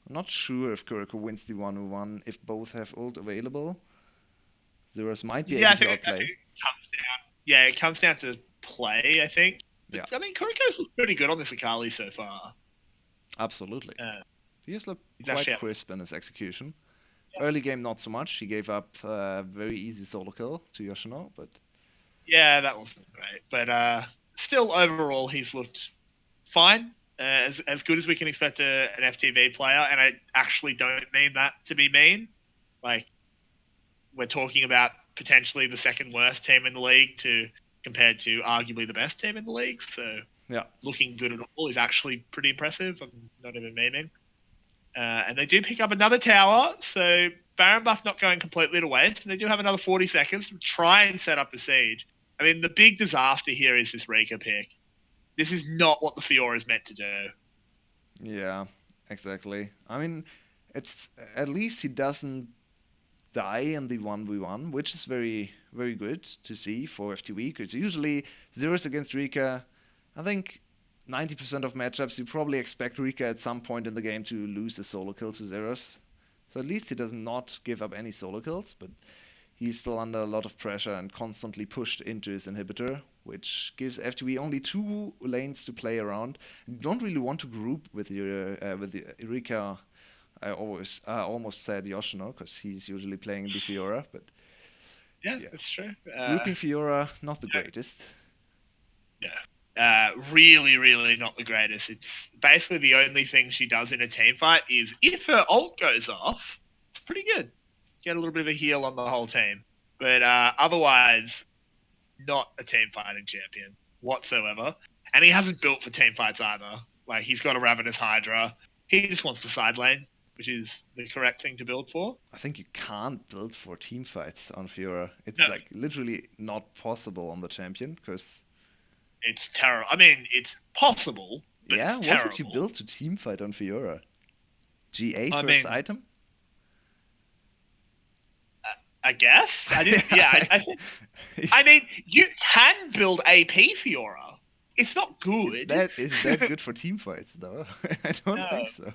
S1: I'm not sure if Kuriko wins the 1v1 if both have ult available. Zeros might be
S2: Yeah,
S1: able
S2: I
S1: to
S2: think
S1: outplay.
S2: it comes down. Yeah, it comes down to play, I think. But,
S1: Yeah,
S2: I mean, Kuriko's looked pretty good on this Akali so far.
S1: absolutely. He has looked
S2: He's
S1: quite
S2: actually
S1: crisp in his execution.
S2: Yeah.
S1: Early game, not so much. He gave up a very easy solo kill to Yoshino, but
S2: Yeah, that wasn't great. But still overall he's looked fine, as good as we can expect an FTV player. And I actually don't mean that to be mean. Like, we're talking about potentially the second worst team in the league compared to arguably the best team in the league. So
S1: Yeah.
S2: looking good at all is actually pretty impressive. I'm not even memeing. And they do pick up another tower, so Baron buff not going completely to waste, and they do have another 40 seconds to try and set up a siege. I mean, the big disaster here is this Rika pick. This is not what the Fiora is meant to do.
S1: Yeah, exactly. I mean, it's at least he doesn't die in the 1v1, which is very, very good to see for FTV, because usually zeros against Rika, I think 90% of matchups you probably expect Rika at some point in the game to lose a solo kill to zeros. So at least he does not give up any solo kills, but he's still under a lot of pressure and constantly pushed into his inhibitor, which gives FTV only two lanes to play around. You don't really want to group with the Rika. I almost said Yoshino because he's usually playing the Fiora, but
S2: Yeah,
S1: yeah,
S2: that's true.
S1: grouping Fiora not the greatest.
S2: Yeah. Really, really not the greatest. It's basically the only thing she does in a team fight is if her ult goes off, it's pretty good. Get a little bit of a heal on the whole team. But otherwise, not a team fighting champion whatsoever. And he hasn't built for team fights either. Like, he's got a Ravenous Hydra. He just wants the side lane, which is the correct thing to build for.
S1: I think you can't build for team fights on Fiora. It's
S2: No,
S1: like literally not possible on the champion because
S2: it's terrible. I mean, it's possible, but
S1: yeah,
S2: it's
S1: what would you
S2: terrible.
S1: build to team fight on Fiora? GA
S2: I
S1: first
S2: mean,
S1: item?
S2: I guess I didn't. Yeah, I think. I mean, you can build AP Fiora. It's not good.
S1: Is that good for team fights though? I don't
S2: No,
S1: think so.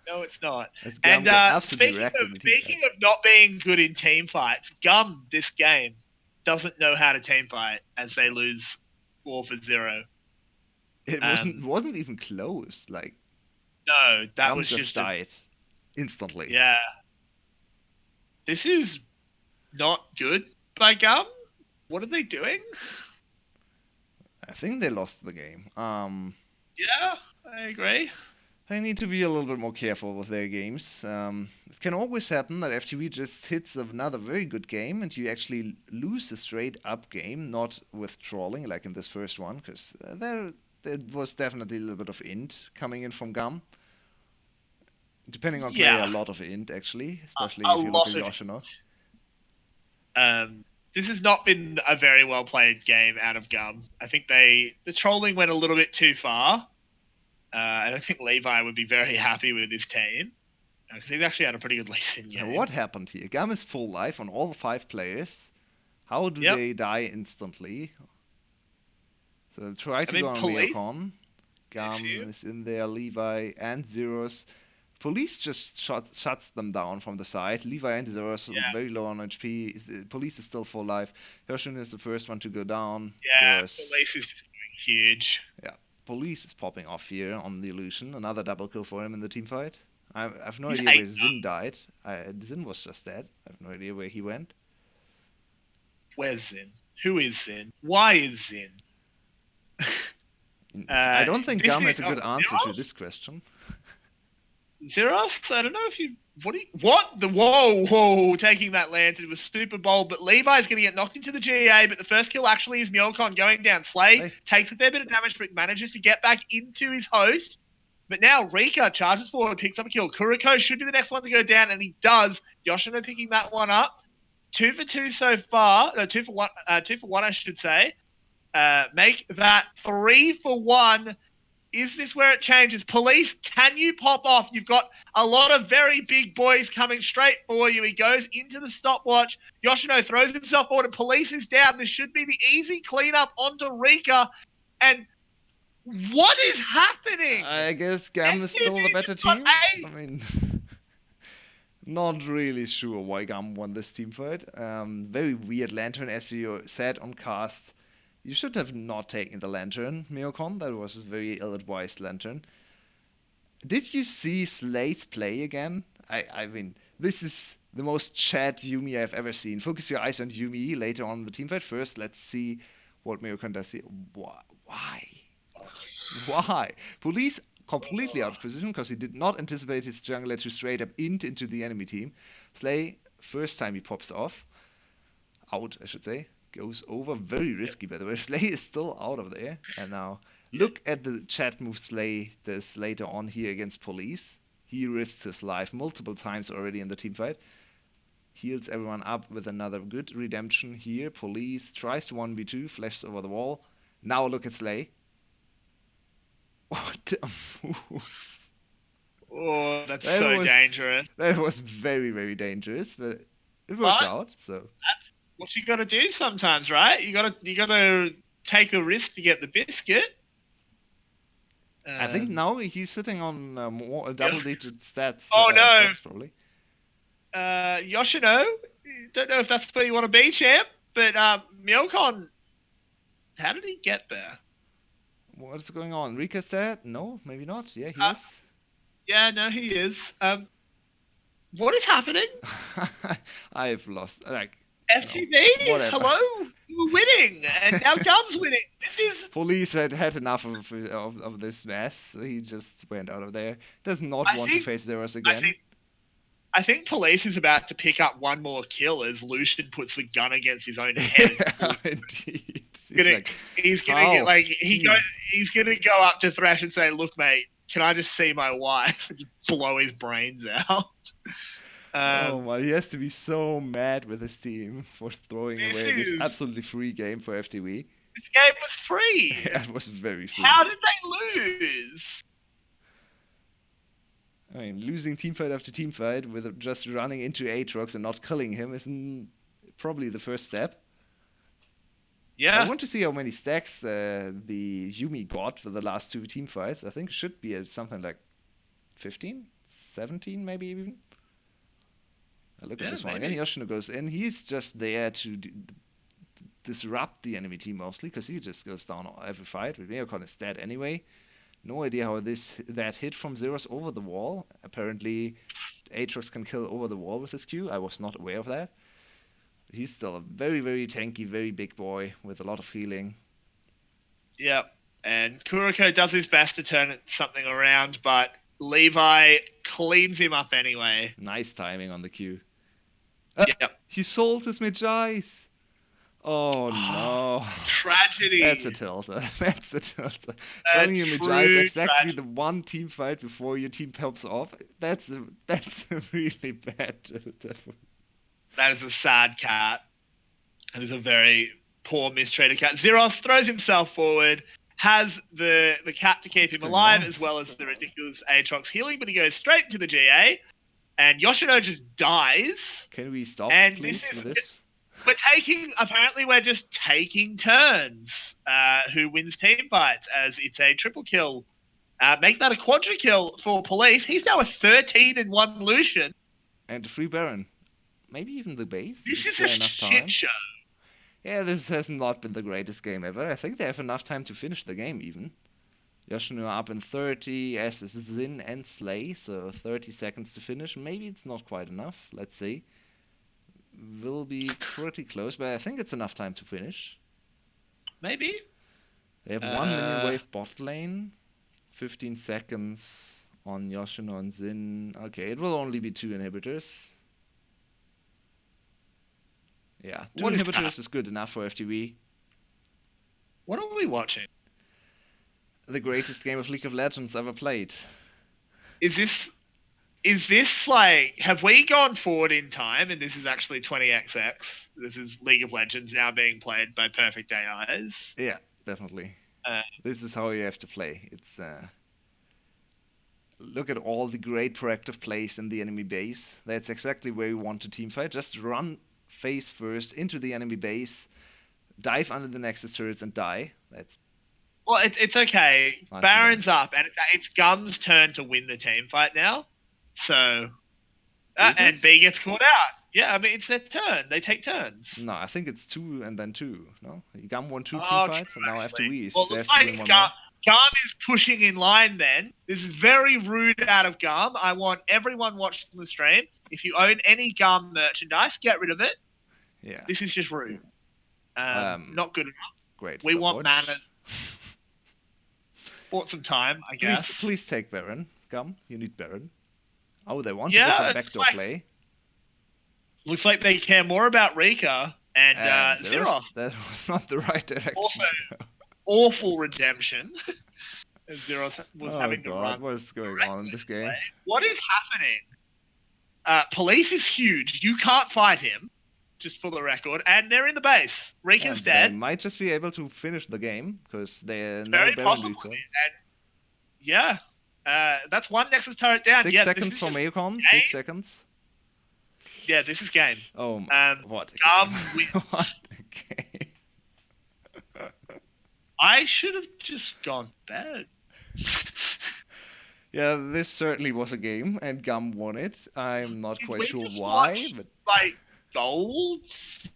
S2: no, it's not.
S1: As
S2: And
S1: Gam got absolutely
S2: speaking
S1: wrecked
S2: of
S1: in the team fight.
S2: speaking of not being good in team fights, Gum this game doesn't know how to team fight as they lose 4-0.
S1: It
S2: Um,
S1: wasn't even close. Like
S2: no, that
S1: Gum
S2: was
S1: just
S2: just a
S1: died instantly.
S2: yeah. This is not good by Gum. What are they doing?
S1: I think they lost the game.
S2: Yeah, I agree.
S1: They need to be a little bit more careful with their games. It can always happen that FTV just hits another very good game and you actually lose a straight up game, not with trolling like in this first one, because there was definitely a little bit of int coming in from Gum. Depending on player, a
S2: Yeah,
S1: lot of int actually, especially
S2: a
S1: if you look
S2: lot
S1: at
S2: of
S1: Yoshino.
S2: This has not been a very well played game out of Gum. I think the trolling went a little bit too far, and I think Levi would be very happy with his team because he's actually had a pretty good Lee Sin
S1: Now,
S2: game.
S1: what happened here? Gam is full life on all five players. How do
S2: Yep.
S1: they die instantly? So try
S2: I
S1: to go
S2: mean,
S1: on
S2: police
S1: Leocon. Gam
S2: issue.
S1: is in there, Levi and Zeros. Police just shuts them down from the side. Levi and Zeros are
S2: Yeah,
S1: very low on HP. Police is still full life. Hershun is the first one to go down.
S2: yeah.
S1: Zeros,
S2: Police is just going huge.
S1: yeah. Police is popping off here on the illusion. Another double kill for him in the team fight. I have no
S2: He's
S1: idea where
S2: eight.
S1: Zin died. Zin was just dead. I have no idea where he went.
S2: Where's Zin? Who is Zin? Why is Zin?
S1: I don't think
S2: This
S1: Gum
S2: is
S1: has a good answer to this question.
S2: Zeros? I don't know if you. What? The whoa, taking that lantern was super bold, but Levi's going to get knocked into the GA, but the first kill actually is Mjolcon going down. Slay takes a fair bit of damage, but manages to get back into his host. But now Rika charges forward, picks up a kill. Kuriko should be the next one to go down, and he does. Yoshino picking that one up. 2 for 2 so far. No, 2 for 1. 2 for 1, I should say. Make that 3 for 1. Is this where it changes? Police, can you pop off? You've got a lot of very big boys coming straight for you. He goes into the stopwatch. Yoshino throws himself forward, and Police is down. This should be the easy cleanup onto Rika. And what is happening?
S1: I guess Gam is still the better team. I mean, not really sure why Gam won this team fight. Very weird lantern, as you said on cast. You should have not taken the lantern, Miocon. That was a very ill-advised lantern. Did you see Slade's play again? I mean, this is the most chat Yumi I've ever seen. Focus your eyes on Yumi later on in the teamfight. First, let's see what Mirokon does here. Why? Why? Police completely out of position because he did not anticipate his jungler to straight up int into the enemy team. Slay, first time he pops off, out, I should say, goes over. Very risky, by the way. Slay is still out of there. And now, look at the chat move Slay does later on here against Police. He risks his life multiple times already in the team fight. Heals everyone up with another good redemption here. Police tries to 1v2, flashes over the wall. Now look at Slay. What a move.
S2: Oh, that's so dangerous.
S1: That was very, very dangerous, but it worked
S2: But
S1: out. So
S2: that's what you got to do sometimes, right? You got to take a risk to get the biscuit.
S1: I think now he's sitting on more double-digit stats.
S2: Oh no,
S1: stacks probably.
S2: Yoshino, don't know if that's where you want to be, champ, but Milcon, how did he get there?
S1: What's going on? Rika's dead? No, maybe not. Yeah, he is.
S2: Yeah, no, he is. What is happening?
S1: I've lost. Like
S2: FTV,
S1: whatever.
S2: hello, you were winning, and now Gum's winning. This is
S1: Police had enough of this mess. He just went out of there. Does not want to face Zeros again.
S2: I think Police is about to pick up one more kill as Lucian puts the gun against his own head.
S1: Indeed.
S2: He's gonna go up to Thresh and say, "Look, mate, can I just see my wife?" and just blow his brains out.
S1: Oh my! He has to be so mad with his team for throwing away this absolutely free game for FTV.
S2: This game was free.
S1: Yeah, it was very free.
S2: How did they lose?
S1: I mean, losing teamfight after teamfight with just running into Aatrox and not killing him is probably the first step.
S2: Yeah.
S1: I want to see how many stacks the Yumi got for the last two teamfights. I think it should be at something like 15, 17 maybe even. Look at this one again. Yoshino goes in. He's just there to disrupt the enemy team mostly because he just goes down every fight. Mirokon is dead anyway. No idea how that hit from Zeros over the wall. Apparently, Aatrox can kill over the wall with his Q. I was not aware of that. He's still a very, very tanky, very big boy with a lot of healing.
S2: Yep. And Kuroko does his best to turn something around, but Levi cleans him up anyway.
S1: Nice timing on the Q.
S2: Yep.
S1: He sold his Mejais. Oh no.
S2: Tragedy.
S1: That's a tilter. That's a tilter. Selling your Mejais exactly the one team fight before your team pops off. That's a really bad tilter.
S2: That is a sad cat. That is a very poor mistreated cat. Zeros throws himself forward, has the cat to keep him alive, as well as the ridiculous Aatrox healing, but he goes straight to the GA, and Yoshino just dies.
S1: Can we stop, please, with this?
S2: We're just taking turns. Who wins team fights, as it's a triple kill. Make that a quadra kill for Police. He's now a 13-1 Lucian.
S1: And a free Baron. Maybe even the base.
S2: This is a shit show.
S1: Yeah, this has not been the greatest game ever. I think they have enough time to finish the game even. Yoshino up in 30, as is Xin and Slay, so 30 seconds to finish. Maybe it's not quite enough. Let's see. Will be pretty close, but I think it's enough time to finish.
S2: Maybe.
S1: They have 1 minion wave bot lane. 15 seconds on Yoshino and Xin. Okay, it will only be 2 inhibitors. Yeah, 2 inhibitors is good enough for FTV.
S2: What are we watching?
S1: The greatest game of League of Legends ever played.
S2: Is this like, have we gone forward in time and this is actually 20XX? This is League of Legends now being played by perfect AIs?
S1: Yeah, definitely. This is how you have to play. It's look at all the great proactive plays in the enemy base. That's exactly where you want to teamfight. Just run face first into the enemy base, dive under the Nexus turrets and die.
S2: Well, it's okay. Nice. Baron's up, and it's Gum's turn to win the team fight now. So, and B gets caught out. Yeah, I mean, it's their turn. They take turns.
S1: No, I think it's 2 and then 2. No, Gum won 2 team fights, and now FTV is
S2: Gum is pushing in line then. This is very rude out of Gum. I want everyone watching the stream, if you own any Gum merchandise, get rid of it.
S1: Yeah.
S2: This is just rude. Not good enough.
S1: Great
S2: We want
S1: stopwatch.
S2: manners. Bought some time, I
S1: Please,
S2: guess.
S1: please take Baron. Gum, you need Baron. Oh, they want to go for
S2: Yeah,
S1: a
S2: it
S1: backdoor play.
S2: looks like they care more about Rika and
S1: And Zeros,
S2: Zeroth.
S1: that was not the right
S2: Also,
S1: direction to go.
S2: awful redemption. And Zeroth was
S1: Oh
S2: having to
S1: god,
S2: run
S1: what is going on in this
S2: recklessly away.
S1: game?
S2: What is happening? Police is huge. You can't fight him, just for the record. And they're in the base. Rika's
S1: And they
S2: dead.
S1: might just be able to finish the game because they're no
S2: Very
S1: Baron
S2: possibly.
S1: recalls.
S2: And yeah, that's one Nexus turret down.
S1: Six
S2: Yeah, this
S1: seconds
S2: is
S1: for
S2: just
S1: Mayocon.
S2: game.
S1: 6 seconds.
S2: Yeah, this is game.
S1: Oh my,
S2: Um,
S1: what a game.
S2: Gum
S1: What
S2: wins.
S1: a game.
S2: I should have just gone to bed.
S1: Yeah, this certainly was a game, and Gum won it. I'm not
S2: Did
S1: quite
S2: we
S1: sure
S2: just
S1: why,
S2: watch
S1: but
S2: like golds?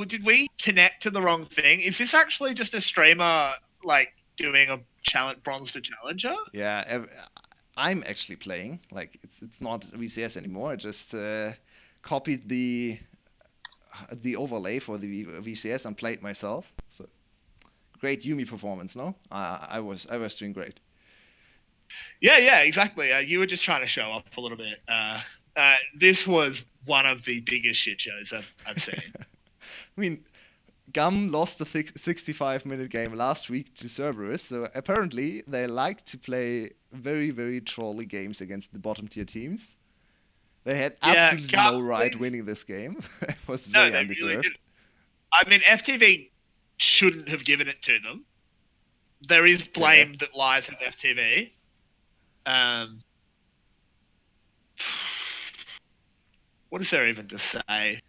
S2: Did we connect to the wrong thing? Is this actually just a streamer like doing a challenge bronze to challenger?
S1: yeah, I'm actually playing. Like it's not VCS anymore. I just copied the overlay for the VCS and played myself. So great Yumi performance, no? I was doing great.
S2: Yeah, exactly. You were just trying to show off a little bit. This was one of the biggest shit shows I've seen.
S1: I mean, Gum lost the 65-minute game last week to Cerberus, so apparently they like to play very, very trolly games against the bottom tier teams. They had
S2: Yeah,
S1: absolutely
S2: can't
S1: no right
S2: believe.
S1: winning this game. It was
S2: No,
S1: very
S2: they really
S1: undeserved.
S2: didn't. I mean, FTV shouldn't have given it to them. There is
S1: Fair.
S2: blame that lies with FTV. Um, what is there even to say?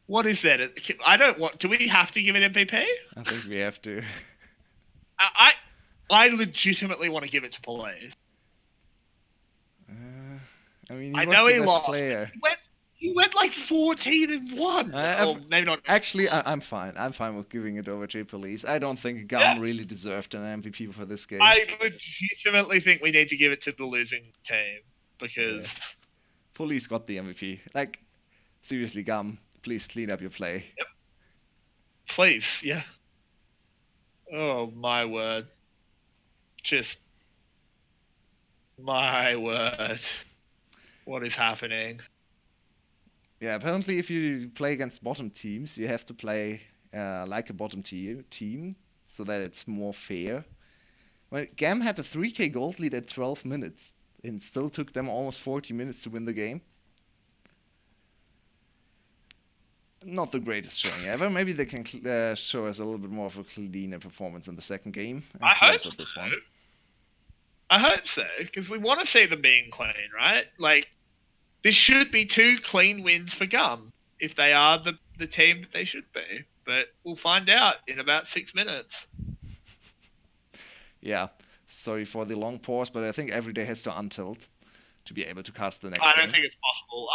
S2: What is there? I don't want. Do we have to give it MVP?
S1: I think we have to.
S2: I, I legitimately want to give it to Police.
S1: I mean, he
S2: I
S1: was
S2: know
S1: the
S2: he
S1: best
S2: lost.
S1: player.
S2: He went like 14-1.
S1: I've,
S2: Or maybe not.
S1: actually, I'm fine. I'm fine with giving it over to Police. I don't think
S2: Yeah,
S1: Gum really deserved an MVP for this game.
S2: I legitimately think we need to give it to the losing team
S1: Yeah.
S2: because.
S1: Police got the MVP. Like, seriously, Gum, please clean up your play.
S2: Yep, please, yeah. Oh my word. Just my word. What is happening?
S1: Yeah, apparently, if you play against bottom teams, you have to play like a bottom tier team so that it's more fair. Well, GAM had a 3k gold lead at 12 minutes and still took them almost 40 minutes to win the game. Not the greatest showing ever. Maybe they can show us a little bit more of a cleaner performance in the second game and
S2: I hope
S1: close out
S2: so.
S1: this one.
S2: I hope so because we want to see them being clean, right? Like this should be 2 clean wins for Gum if they are the team that they should be. But we'll find out in about 6 minutes.
S1: Yeah, sorry for the long pause, but I think Everyday has to untilt to be able to cast the next
S2: I don't
S1: game.
S2: think it's possible.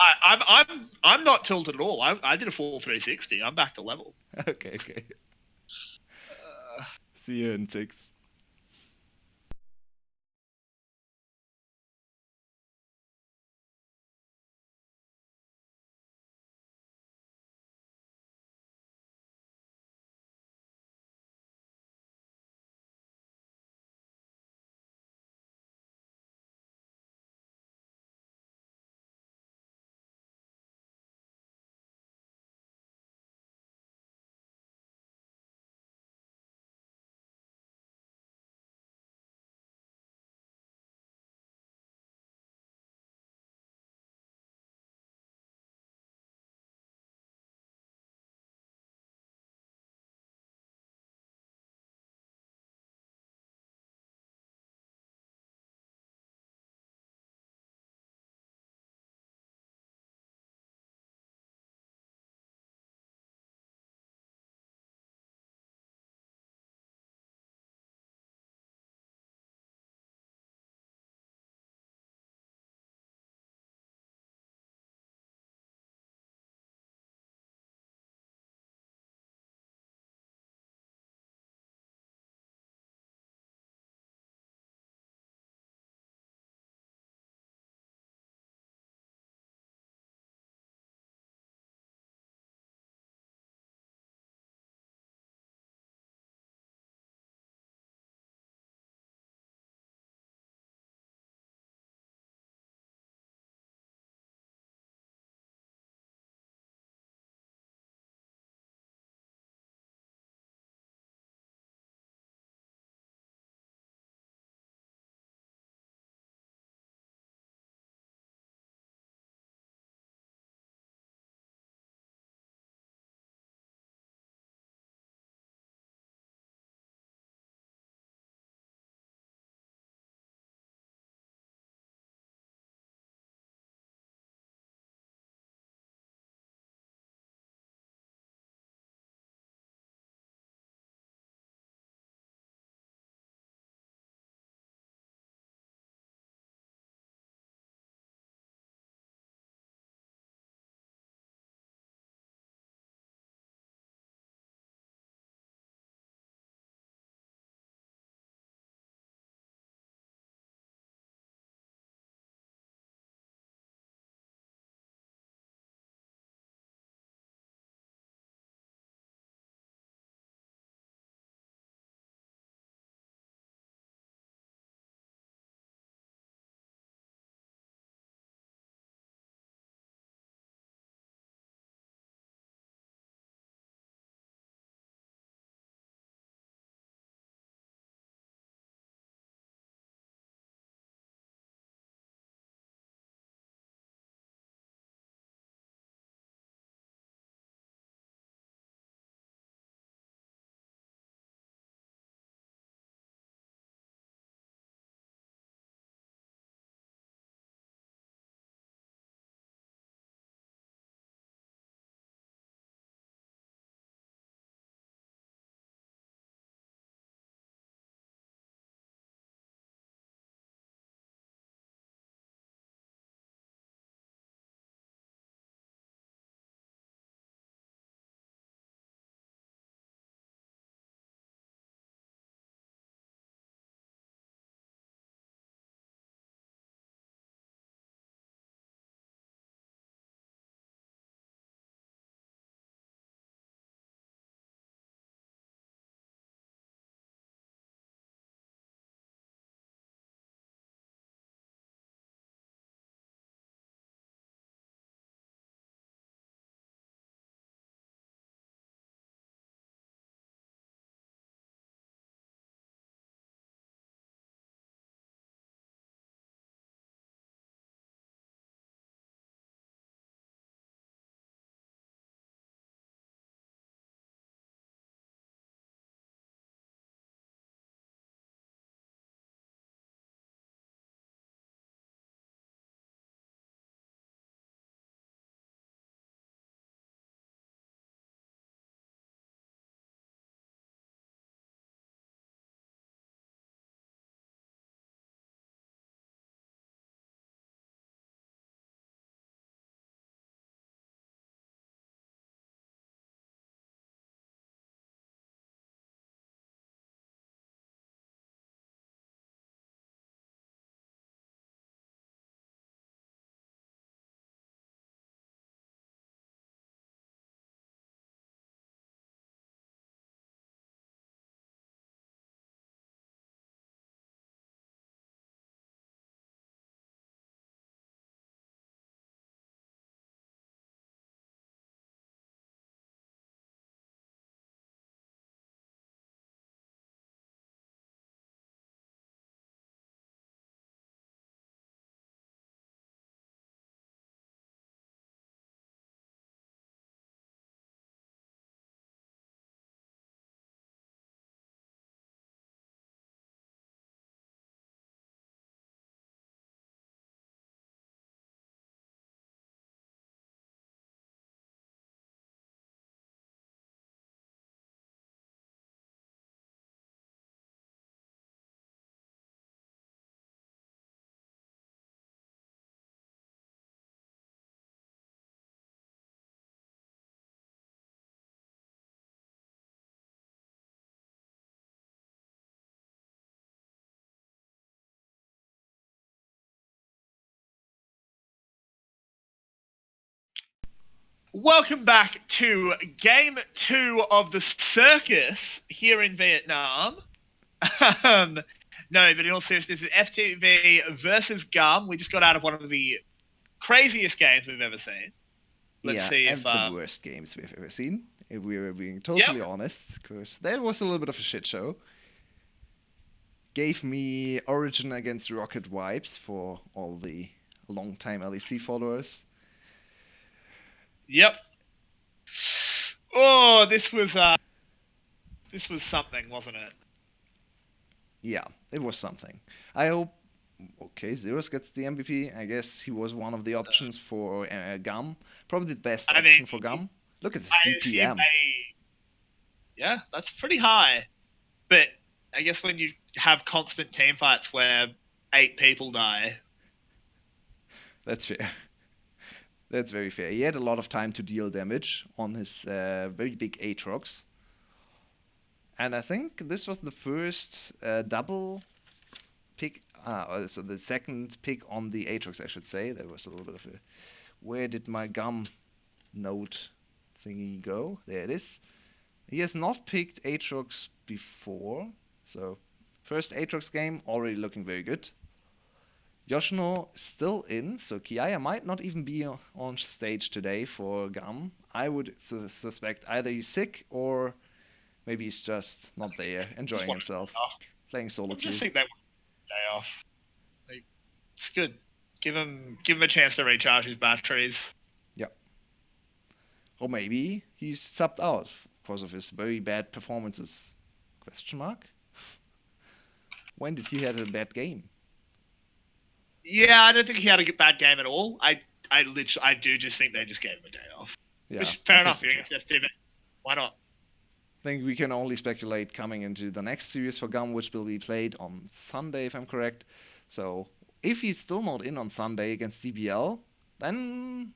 S2: I'm not tilted at all. I did a full 360. I'm back to level.
S1: Okay, okay.
S2: Uh,
S1: See you in 6.
S2: Welcome back to game 2 of the circus here in Vietnam. um, no, but in all seriousness, it's FTV versus GAM. We just got out of one of the craziest games we've ever seen. Let's
S1: Yeah,
S2: see if.
S1: and the worst games we've ever seen, if we were being
S2: Yep.
S1: totally honest, because that was a little bit of a shit show. Gave me Origin against Rocket vibes for all the long-time LEC followers.
S2: Yep. Oh, this was something, wasn't it?
S1: Yeah, it was something. I hope. Okay, Zeros gets the MVP. I guess he was one of the options for Gum. Probably the best
S2: I mean,
S1: option for Gum. Look at the
S2: I assume
S1: CPM.
S2: yeah, that's pretty high. But I guess when you have constant team fights where 8 people die.
S1: That's fair. That's very fair. He had a lot of time to deal damage on his very big Aatrox. And I think this was the first double pick, so the second pick on the Aatrox, I should say. There was a little bit of a. Where did my gum note thingy go? There it is. He has not picked Aatrox before, so first Aatrox game already looking very good. Yoshino still in, so Kiaya might not even be on stage today for Gum. I would suspect either he's sick or maybe he's just not there,
S2: Just
S1: enjoying
S2: want a day
S1: himself,
S2: off.
S1: playing solo
S2: I just
S1: queue.
S2: think they want a day off. Like, it's good. Give him a chance to recharge his batteries.
S1: Yeah. Or maybe he's subbed out because of his very bad performances. Question mark? When did he had a bad game?
S2: Yeah, I don't think he had a bad game at all. I do just think they just gave him a day off.
S1: Yeah,
S2: Which
S1: I
S2: fair
S1: think
S2: enough.
S1: so
S2: You're
S1: too.
S2: against FTV. Why not?
S1: I think we can only speculate coming into the next series for Gum, which will be played on Sunday, if I'm correct. So if he's still not in on Sunday against CBL, then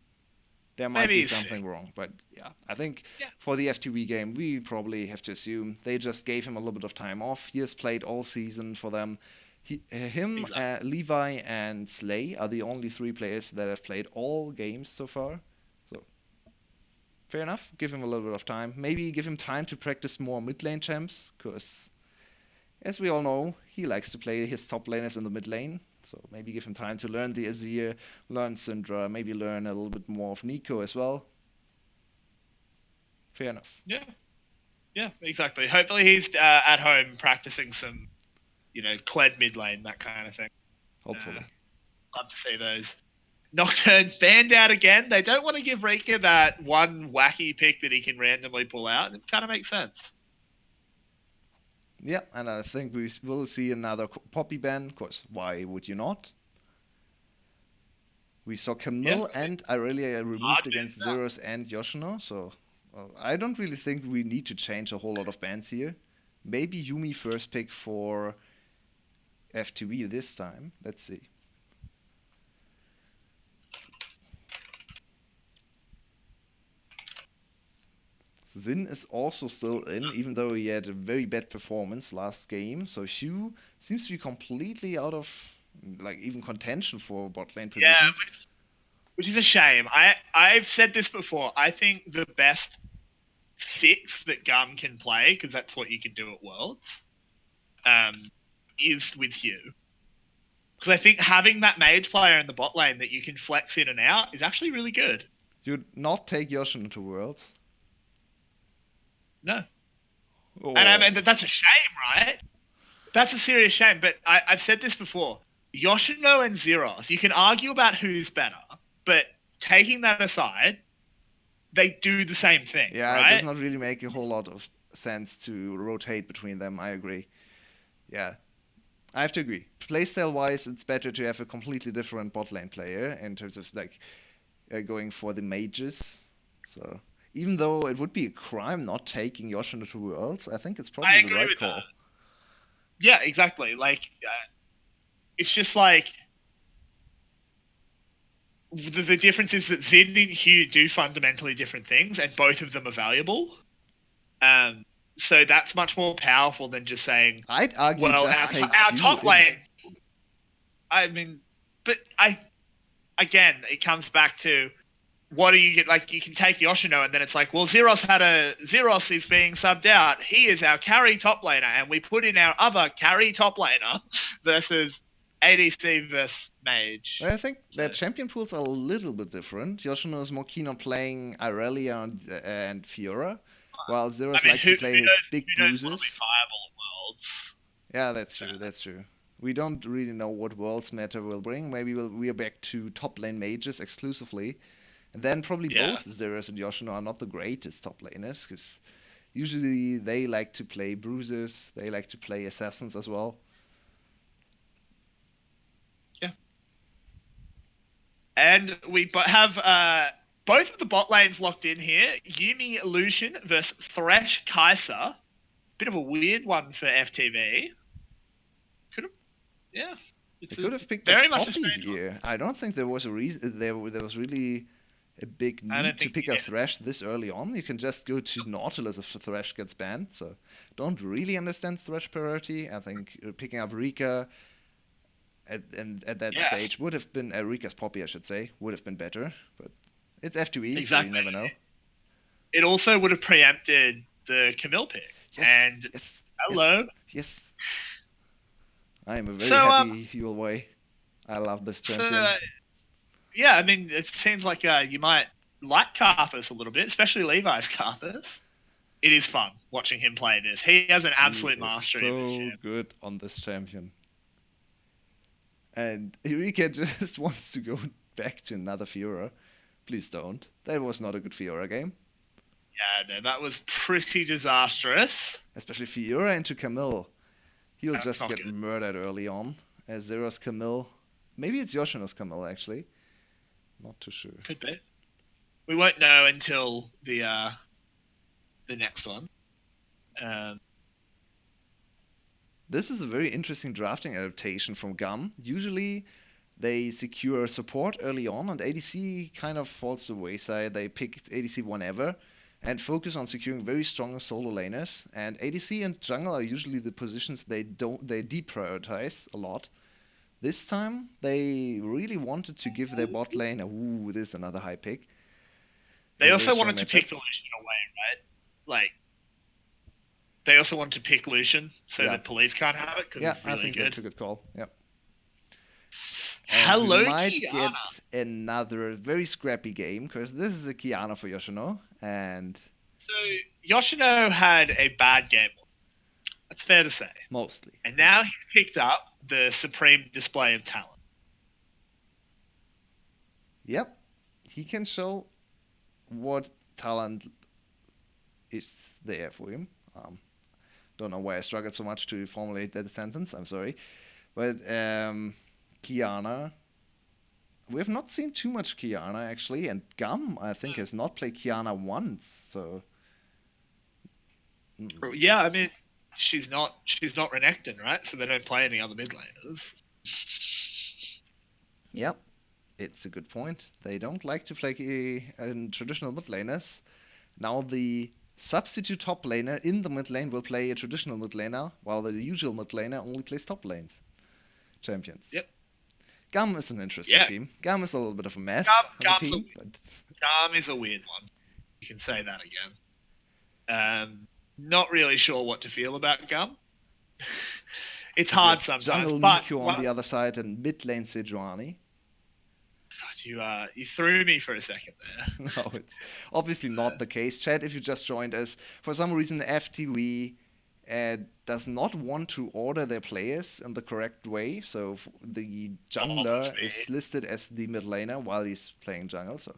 S1: there might
S2: Maybe
S1: be
S2: he's sick.
S1: something wrong. But yeah, I think
S2: Yeah,
S1: for the FTV game, we probably have to assume they just gave him a little bit of time off. He has played all season for them. Him,
S2: exactly.
S1: Levi, and Slay are the only 3 players that have played all games so far. So fair enough. Give him a little bit of time. Maybe give him time to practice more mid lane champs, because as we all know, he likes to play his top laners in the mid lane. So maybe give him time to learn the Azir, learn Syndra, maybe learn a little bit more of Nico as well. Fair enough.
S2: Yeah, yeah, exactly. Hopefully he's at home practicing some, Kled mid lane, that kind of thing. Uh,
S1: Hopefully.
S2: Love to see those. Nocturne fanned out again. They don't want to give Rika that one wacky pick that he can randomly pull out. It kind of makes sense.
S1: Yeah, and I think we will see another Poppy ban, because why would you not? We saw
S2: Yeah,
S1: Camille and Irelia
S2: hard
S1: removed against
S2: to
S1: Zeros and Yoshino, so I don't really think we need to change a whole lot of bans here. Maybe Yumi first pick for FTV this time. Let's see. Zin is also still in, even though he had a very bad performance last game. So Hugh seems to be completely out of like even contention for bot lane
S2: Yeah,
S1: position.
S2: which is a shame. I've said this before. I think the best 6 that Gum can play, because that's what you can do at Worlds, is with Hugh. Because I think having that mage player in the bot lane that you can flex in and out is actually really good.
S1: You'd not take Yoshin to Worlds.
S2: No, and I
S1: Oh,
S2: mean that's a shame, right? That's a serious shame. But I've said this before: Yoshino and Zeros. You can argue about who's better, but taking that aside, they do the same thing,
S1: yeah, it does
S2: right?
S1: not really make a whole lot of sense to rotate between them. I agree. Yeah, I have to agree. Playstyle wise, it's better to have a completely different bot lane player in terms of like going for the mages. So even though it would be a crime not taking Yoshino to Worlds, I think it's
S2: I
S1: probably the
S2: agree
S1: right
S2: with that.
S1: call.
S2: Yeah, exactly. Like it's just like the difference is that Zin and Hugh do fundamentally different things, and both of them are valuable. Um, so that's much more powerful than just saying,
S1: I'd argue
S2: "Well,
S1: just take
S2: our
S1: Hugh
S2: top
S1: in.
S2: lane." I mean, but again, it comes back to what do you get? Like, you can take Yoshino, and then it's like, well, Zeros is being subbed out. He is our carry top laner, and we put in our other carry top laner versus ADC versus Mage.
S1: I think their
S2: So,
S1: champion pools are a little bit different. Yoshino is more keen on playing Irelia and Fiora, while
S2: I
S1: Zeros
S2: mean,
S1: likes to play his big
S2: who knows what'll be
S1: bruisers.
S2: viable at Worlds?
S1: Yeah, that's true. That's true. We don't really know what Worlds Meta will bring. Maybe we are back to top lane mages exclusively. And then probably
S2: Yeah,
S1: both Zeros and Yoshino are not the greatest top laners, because usually they like to play bruisers, they like to play assassins as well.
S2: yeah. And we have both of the bot lanes locked in here. Yumi Lucian versus Thresh Kai'Sa. Bit of a weird one for FTV. Could have, yeah.
S1: They
S2: It's
S1: could have picked a
S2: very much a
S1: Poppy
S2: strange one.
S1: here. I don't think there was a reason. There was really a big
S2: I
S1: need
S2: don't
S1: to
S2: think
S1: pick
S2: you
S1: a
S2: did.
S1: Thresh this early on. You can just go to Nautilus if the Thresh gets banned. So don't really understand Thresh priority. I think picking up Rika at that
S2: Yeah,
S1: stage would have been Rika's Poppy, I should say, would have been better. But it's FTV, so you
S2: exactly.
S1: never know.
S2: It also would have preempted the Camille pick.
S1: Yes,
S2: And
S1: yes, yes,
S2: hello.
S1: yes. I am a very
S2: So
S1: happy Yulwei. I love this
S2: so
S1: champion.
S2: yeah, I mean, it seems like you might like Carthus a little bit, especially Levi's Carthus. It is fun watching him play this. He has an
S1: He
S2: absolute
S1: is
S2: mastery of this
S1: so
S2: shit.
S1: good on this champion. And Eureka just wants to go back to another Fiora. Please don't. That was not a good Fiora game.
S2: Yeah, no, that was pretty disastrous.
S1: Especially Fiora into Camille. He'll
S2: That's
S1: just
S2: not
S1: get
S2: good.
S1: murdered early on. As Zero's Camille. Maybe it's Yoshino's Camille, actually. Not too sure.
S2: Could be. We won't know until the next one. Um,
S1: This is a very interesting drafting adaptation from GAM. Usually they secure support early on, and ADC kind of falls to the wayside. They pick ADC whenever and focus on securing very strong solo laners. And ADC and jungle are usually the positions they deprioritize a lot. This time they really wanted to give their bot lane this is another high pick.
S2: they
S1: A very
S2: also
S1: strong
S2: wanted to
S1: matchup.
S2: pick the Lucian away, right? Like, they also wanted to pick Lucian so
S1: Yeah.
S2: that police can't have it because
S1: Yeah,
S2: it's
S1: I
S2: really
S1: think that's
S2: good.
S1: a good call. Yep. And we
S2: Hello,
S1: might
S2: Kiana.
S1: get another very scrappy game, because this is a Kiana for Yoshino, and
S2: So Yoshino had a bad game. That's fair to say.
S1: mostly.
S2: And now he's picked up the supreme display of talent.
S1: Yep, he can show what talent is there for him. Don't know why I struggled so much to formulate that sentence. I'm sorry, but Kiana. We have not seen too much Kiana actually, and Gum I think has not played Kiana once. So
S2: Yeah, I mean, she's not Renekton, right? So they don't play any other mid laners.
S1: yep, it's a good point. They don't like to play traditional mid laners. Now the substitute top laner in the mid lane will play a traditional mid laner, while the usual mid laner only plays top lanes champions.
S2: Yep.
S1: Gum is an interesting
S2: Yeah.
S1: team. Gum is a little bit of a mess of a team, but
S2: Garm is a weird one. You can say that again. Not really sure what to feel about Gum. It's hard sometimes.
S1: Jungle
S2: But
S1: Nico on the other side and mid lane Sejuani.
S2: you threw me for a second there.
S1: No, it's obviously not the case. Chad, if you just joined us, for some reason FTV does not want to order their players in the correct way. So the jungler is listed as the mid laner while he's playing jungle. So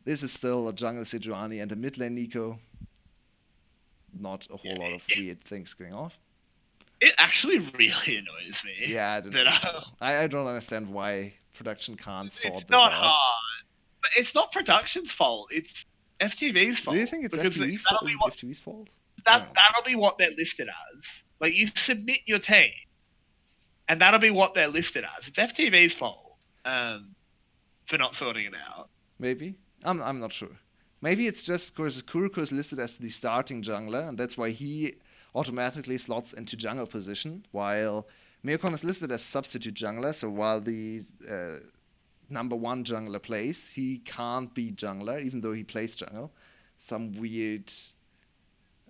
S1: this is still a jungle Sejuani and a mid lane Nico. Not a whole lot of weird things going on.
S2: It actually really annoys me.
S1: Yeah, I don't understand why production can't sort
S2: It's
S1: this
S2: not
S1: out.
S2: hard. But it's not production's fault. It's FTV's fault.
S1: Do you think it's FTV's fault?
S2: That'll be what they're listed as. Like, you submit your team, and that'll be what they're listed as. It's FTV's fault for not sorting it out.
S1: Maybe. I'm not sure. Maybe it's just because Kuroko is listed as the starting jungler, and that's why he automatically slots into jungle position, while Meokon is listed as substitute jungler. So while the number one jungler plays. He can't be jungler, even though he plays jungle. Some weird.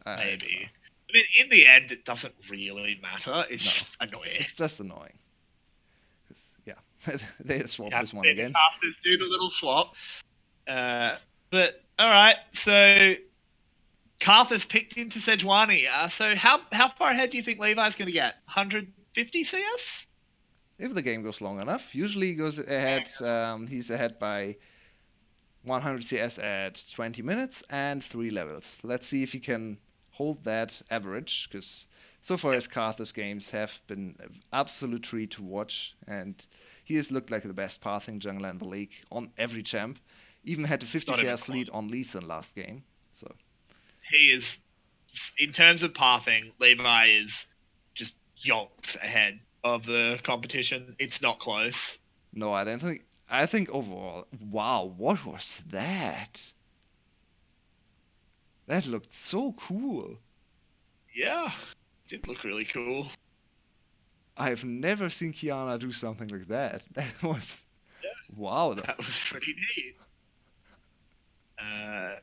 S1: I don't know.
S2: Maybe. I mean, in the end, it doesn't really matter. It's
S1: No,
S2: just annoying.
S1: it's just annoying. 'Cause, yeah, they had
S2: You
S1: swapped
S2: have
S1: this
S2: to
S1: one
S2: see the
S1: again.
S2: casters do the little swap. But all right, so Carthus picked into Sejuani. So how far ahead do you think Levi's going to get? 150 CS?
S1: If the game goes long enough, usually he goes ahead. He's ahead by 100 CS at 20 minutes and 3 levels. Let's see if he can hold that average, because so far
S2: Yep.
S1: his Karthus games have been an absolute treat to watch, and he has looked like the best pathing jungler in the league on every champ. Even had a 50
S2: Not even
S1: CS
S2: close.
S1: lead on Lee Sin last game. So
S2: He is, in terms of pathing, Levi is just yonks ahead of the competition. It's not close.
S1: no, I don't think. I think overall, wow, what was that? That looked so cool.
S2: Yeah, did look really cool.
S1: I've never seen Kiana do something like that. That was
S2: Yeah,
S1: wow.
S2: that was pretty neat.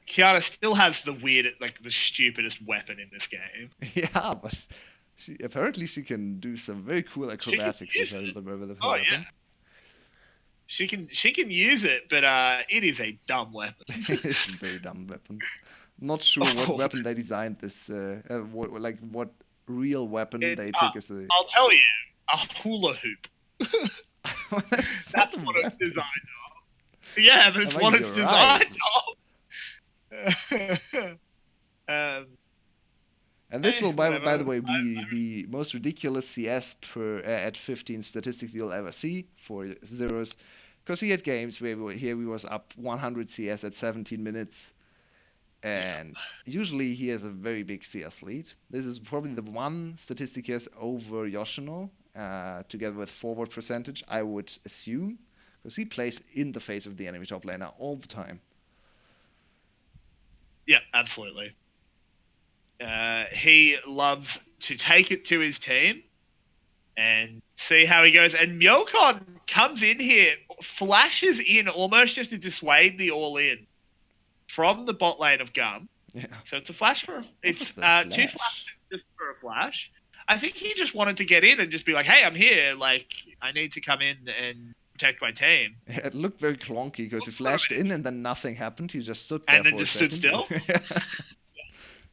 S2: Kiana still has the weird, like the stupidest weapon in this game.
S1: Yeah, but she can do some very cool
S2: She can
S1: acrobatics with
S2: use
S1: her
S2: it.
S1: with her
S2: Oh yeah,
S1: weapon.
S2: she can use it, but it is a dumb weapon.
S1: It's a very dumb weapon. Not sure what
S2: Oh,
S1: weapon they designed this. What real weapon
S2: it's
S1: they took as a.
S2: I'll tell you, a hula hoop.
S1: That's not
S2: That's
S1: a
S2: what it's
S1: weapon.
S2: designed of. Yeah, but
S1: I
S2: it's
S1: mean,
S2: what it's
S1: you're right.
S2: designed of.
S1: And this will, by the
S2: Whatever.
S1: way, be the most ridiculous CS per at 15 statistic you'll ever see for zeros, because he had games where here we was up 100 CS at 17 minutes,
S2: Yeah.
S1: and usually he has a very big CS lead. This is probably the one statistic he has over Yoshino, together with forward percentage, I would assume, because he plays in the face of the enemy top laner all the time.
S2: Yeah, absolutely. He loves to take it to his team and see how he goes. And Myokon comes in here, flashes in almost just to dissuade the all in from the bot lane of Gum.
S1: Yeah.
S2: So it's a flash for
S1: What was
S2: it's
S1: that
S2: two flashes
S1: flash?
S2: just for a flash. I think he just wanted to get in and just be like, "Hey, I'm here. Like, I need to come in and protect my team."
S1: It looked very clunky because he flashed in and then nothing happened. He just stood there
S2: And then
S1: for a
S2: just stood
S1: second.
S2: still,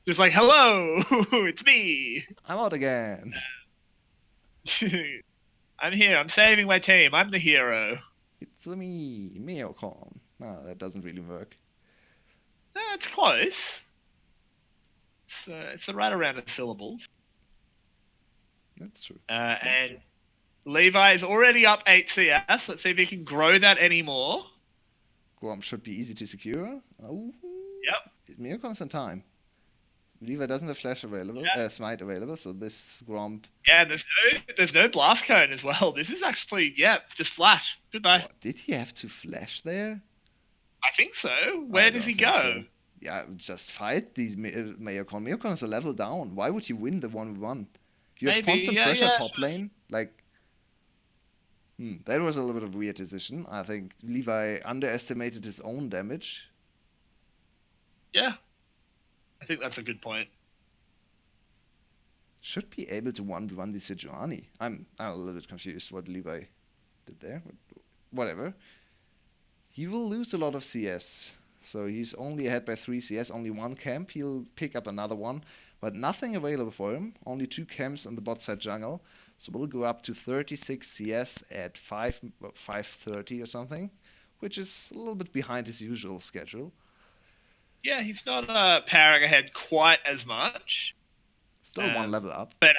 S2: just like, "Hello, it's me.
S1: I'm out again.
S2: I'm here. I'm saving my team. I'm the hero."
S1: It's me, Meocon. No, that doesn't really work.
S2: It's close. It's right around a syllable.
S1: That's true.
S2: And Levi is already up 8 CS. Let's see if he can grow that anymore.
S1: Guam should be easy to secure. Oh,
S2: Yep.
S1: Meocon's in time. Levi doesn't have flash available,
S2: Yeah.
S1: smite available, so this Gromp.
S2: Yeah, there's no blast cone as well. This is actually just flash. Goodbye.
S1: What, did he have to flash there?
S2: I think so.
S1: I
S2: Where does
S1: don't
S2: he
S1: think
S2: go?
S1: so. Yeah, just fight these Meocon. Meocon is a level down. Why would you win the 1v1? You have
S2: Maybe.
S1: constant
S2: Yeah,
S1: pressure
S2: yeah.
S1: top lane. Like, that was a little bit of a weird decision. I think Levi underestimated his own damage.
S2: Yeah. I think that's a good point.
S1: Should be able to 1v1 the Sejuani. I'm a little bit confused what Levi did there. But whatever. He will lose a lot of CS. So he's only ahead by 3 CS, only one camp. He'll pick up another one, but nothing available for him. Only 2 camps on the bot side jungle. So we'll go up to 36 CS at 5:30 or something, which is a little bit behind his usual schedule.
S2: Yeah, he's not powering ahead quite as much.
S1: Still one level up.
S2: But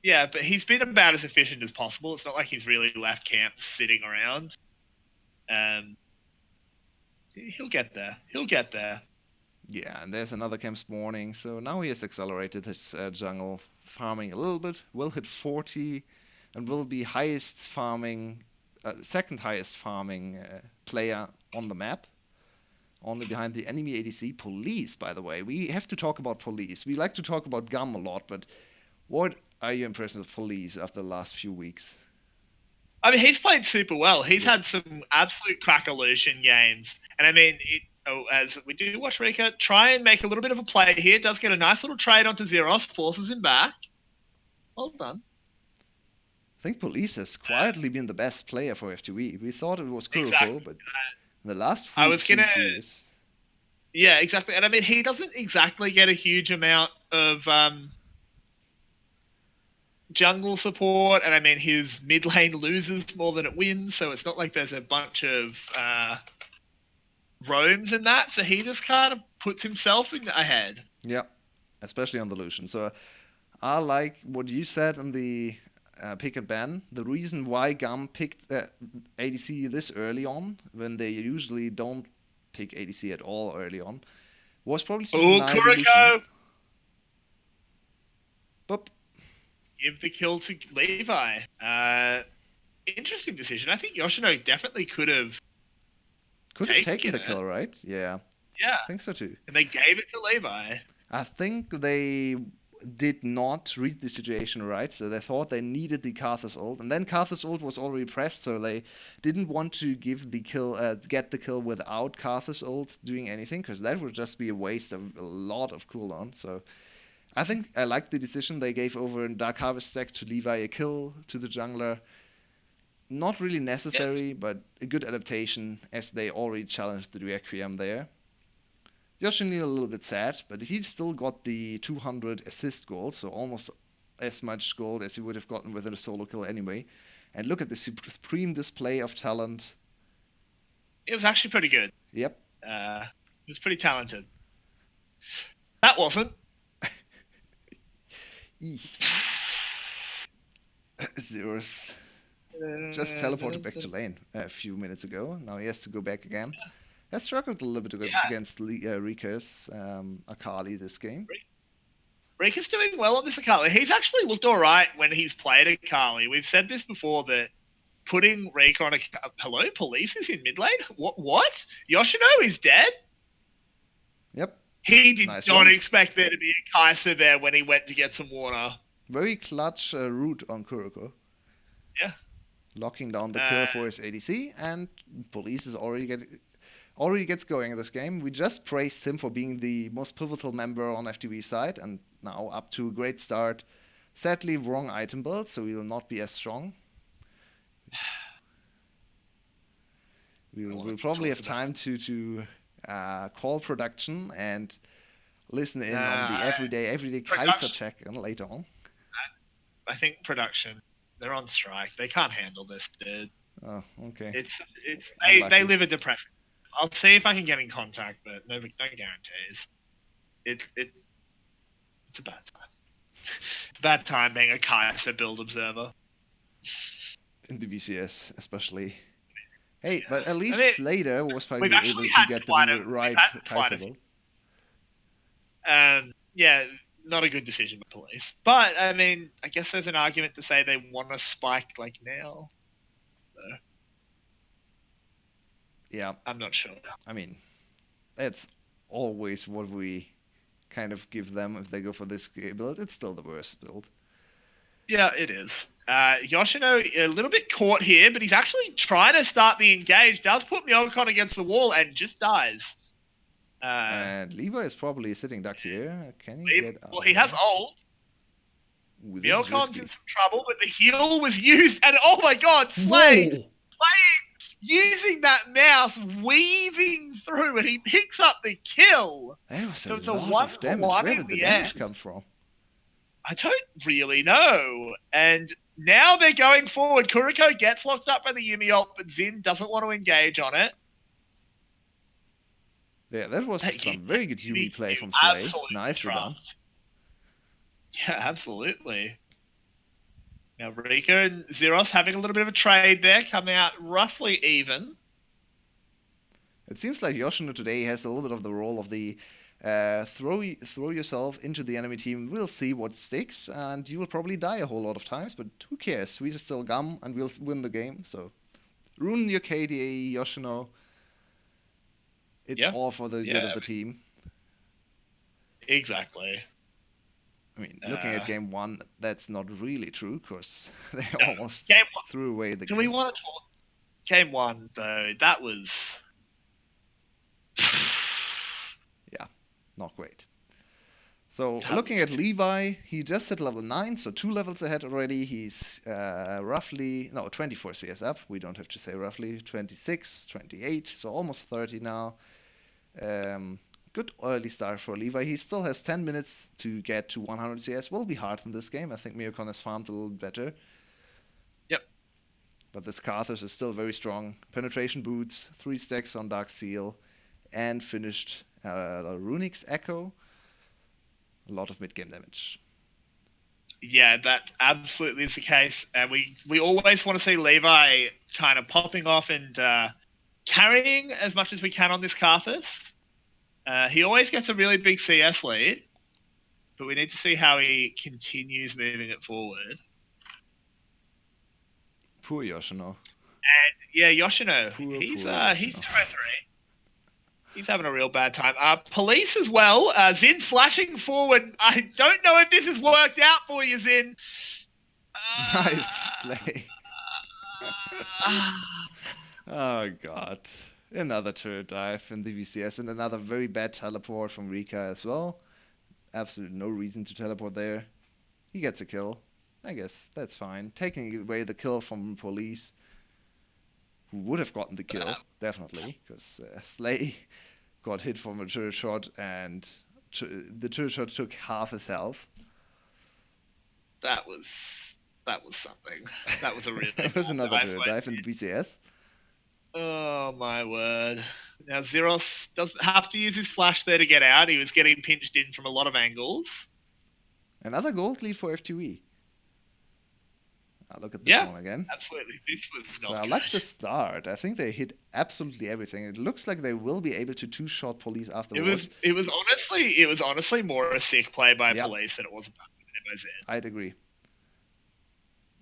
S2: yeah, but he's been about as efficient as possible. It's not like he's really left camp sitting around. He'll get there. He'll get there.
S1: Yeah, and there's another camp spawning. So now he has accelerated his jungle farming a little bit. Will hit 40 and will be highest farming, second highest farming player on the map. Only behind the enemy ADC Police, by the way. We have to talk about Police. We like to talk about GAM a lot, but what are your impressions of Police after the last few weeks?
S2: I mean, he's played super well. He's
S1: Yeah.
S2: had some absolute crack-elution games. And I mean, as we do watch Rika try and make a little bit of a play here, does get a nice little trade onto Zeros, forces him back. Well done.
S1: I think Police has quietly been the best player for FTV. We thought it was
S2: Exactly.
S1: Kuroko, but in the last
S2: I
S1: few,
S2: was gonna.
S1: series,
S2: Yeah, exactly. And I mean, he doesn't exactly get a huge amount of jungle support, and I mean, his mid lane loses more than it wins, so it's not like there's a bunch of roams in that. So he just kind of puts himself in ahead.
S1: yeah, especially on the Lucian. So I like what you said in the pick and ban. The reason why GAM picked ADC this early on, when they usually don't pick ADC at all early on, was probably to
S2: Oh,
S1: deny the Lucian.
S2: Kuriko,
S1: But
S2: give the kill to Levi. Interesting decision. I think Yoshino definitely could have
S1: could have taken
S2: taken
S1: the
S2: it.
S1: kill, right? Yeah,
S2: Yeah,
S1: I think so too.
S2: and they gave it to Levi.
S1: I think they did not read the situation right, so they thought they needed the Karthus ult, and then Karthus ult was already pressed, so they didn't want to give the kill, get the kill without Karthus ult doing anything, because that would just be a waste of a lot of cooldown. So I think I like the decision they gave over in Dark Harvest stack to Levi a kill to the jungler. Not really
S2: Yeah,
S1: necessary, but a good adaptation as they already challenged the Requiem there. Yoshino a little bit sad, but he still got the 200 assist goal, so almost as much gold as he would have gotten with a solo kill anyway. And look at the supreme display of talent.
S2: it was actually pretty good.
S1: Yep.
S2: He was pretty talented. That wasn't.
S1: Zeros just teleported back to lane a few minutes ago. Now he has to go back again. Has struggled a little bit
S2: Yeah,
S1: against Rika's Akali this game.
S2: Rika's doing well on this Akali. He's actually looked all right when he's played Akali. We've said this before that putting Rika on a hello police is in mid lane. What? Yoshino is dead.
S1: Yep.
S2: He did
S1: Nice
S2: not
S1: one.
S2: expect there to be a Kaiser there when he went to get some water.
S1: Very clutch root on Kuroko.
S2: Yeah.
S1: Locking down the
S2: Uh,
S1: kill for his ADC, and Police is already gets going in this game. We just praised him for being the most pivotal member on FTV side, and now up to a great start. Sadly, wrong item build, so we will not be as strong. We'll probably have time to call production and listen in on the everyday Kaiser
S2: production.
S1: check and later on.
S2: I think production. They're on strike. They can't handle this, dude.
S1: Oh, okay.
S2: It's they
S1: Unlucky.
S2: live a depression. I'll see if I can get in contact, but no guarantees. It it's a bad time. It's a bad time being a Kaiser build observer.
S1: In the VCS, especially. Hey,
S2: Yeah.
S1: but at
S2: I mean,
S1: least later was
S2: we've
S1: finally able
S2: actually
S1: to
S2: had
S1: get the
S2: quite a we've
S1: right
S2: had quite
S1: Kaiser
S2: a few.
S1: build.
S2: Yeah, not a good decision by police. But I mean, I guess there's an argument to say they want to spike like now. So,
S1: Yeah,
S2: I'm not sure.
S1: I mean, that's always what we kind of give them if they go for this build. It's still the worst build.
S2: Yeah, it is. Yoshino a little bit caught here, but he's actually trying to start the engage. Does put Myokon against the wall and just dies.
S1: And Levi is probably sitting duck here. Can he get out
S2: Well,
S1: of
S2: he has
S1: there?
S2: ult.
S1: Ooh, this is
S2: Myokon's in
S1: risky.
S2: some trouble, but the heal was used, and oh my god, Slay!
S1: Whoa!
S2: Using that mouse, weaving through, and he picks up the kill.
S1: That was a
S2: So it's a
S1: lot
S2: one
S1: of
S2: for
S1: damage.
S2: one
S1: Where
S2: in
S1: did the
S2: the
S1: damage
S2: end.
S1: come from?
S2: I don't really know. And now they're going forward. Kuriko gets locked up by the Yumi ult, but Zin doesn't want to engage on it.
S1: Yeah, that was
S2: That
S1: some very good
S2: Yumi
S1: Yumi play
S2: you
S1: from Slay.
S2: absolutely
S1: Nicely done.
S2: trust. Yeah, absolutely. Now Rika and Zeros having a little bit of a trade there, coming out roughly even.
S1: It seems like Yoshino today has a little bit of the role of the throw yourself into the enemy team. We'll see what sticks, and you will probably die a whole lot of times, but who cares? We just still GAM, and we'll win the game. So ruin your KDA, Yoshino. It's
S2: Yeah,
S1: all for the good
S2: yeah,
S1: of the team.
S2: exactly.
S1: I mean, looking at
S2: Uh,
S1: game one, that's not really true because they
S2: no,
S1: almost
S2: game one.
S1: threw away the
S2: Do we
S1: game.
S2: want to talk game one though? That was
S1: Yeah, not great. So
S2: that
S1: looking
S2: was
S1: at Levi, he just hit level 9, so 2 levels ahead already. He's roughly, no, 24 CS up. We don't have to say roughly, 26, 28, so almost 30 now. Um, Good early start for Levi. He still has 10 minutes to get to 100 CS. Will be hard in this game. I think Miocon has farmed a little better.
S2: yep.
S1: But this Karthus is still very strong. Penetration boots, 3 stacks on Dark Seal, and finished Runic's Echo. A lot of mid game damage.
S2: Yeah, that absolutely is the case, and we always want to see Levi kind of popping off and carrying as much as we can on this Karthus. He always gets a really big CS lead, but we need to see how he continues moving it forward.
S1: Poor Yoshino.
S2: And yeah, Yoshino,
S1: Poor
S2: he's
S1: Yoshino.
S2: 0-3. He's having a real bad time. Police as well. Zin flashing forward. I don't know if this has worked out for you, Zin.
S1: Nice slay.
S2: Uh,
S1: Oh god. Another turret dive in the VCS and another very bad teleport from Rika as well. Absolutely no reason to teleport there. He gets a kill. I guess that's fine. Taking away the kill from police, who would have gotten the kill, definitely, because Slay got hit from a turret shot and the turret shot took half his health.
S2: that was that was something. That was a really
S1: There was
S2: bad
S1: another
S2: dive.
S1: turret dive in the VCS.
S2: Oh my word! Now Zeros doesn't have to use his flash there to get out. He was getting pinched in from a lot of angles.
S1: Another gold lead for FTV. Look at this
S2: Yeah,
S1: one again.
S2: absolutely. This was
S1: So
S2: not
S1: I
S2: good.
S1: like the start. I think they hit absolutely everything. It looks like they will be able to two-shot police afterwards.
S2: It was honestly more a sick play by
S1: Yeah,
S2: police than it was a bad play by Zen.
S1: I'd agree.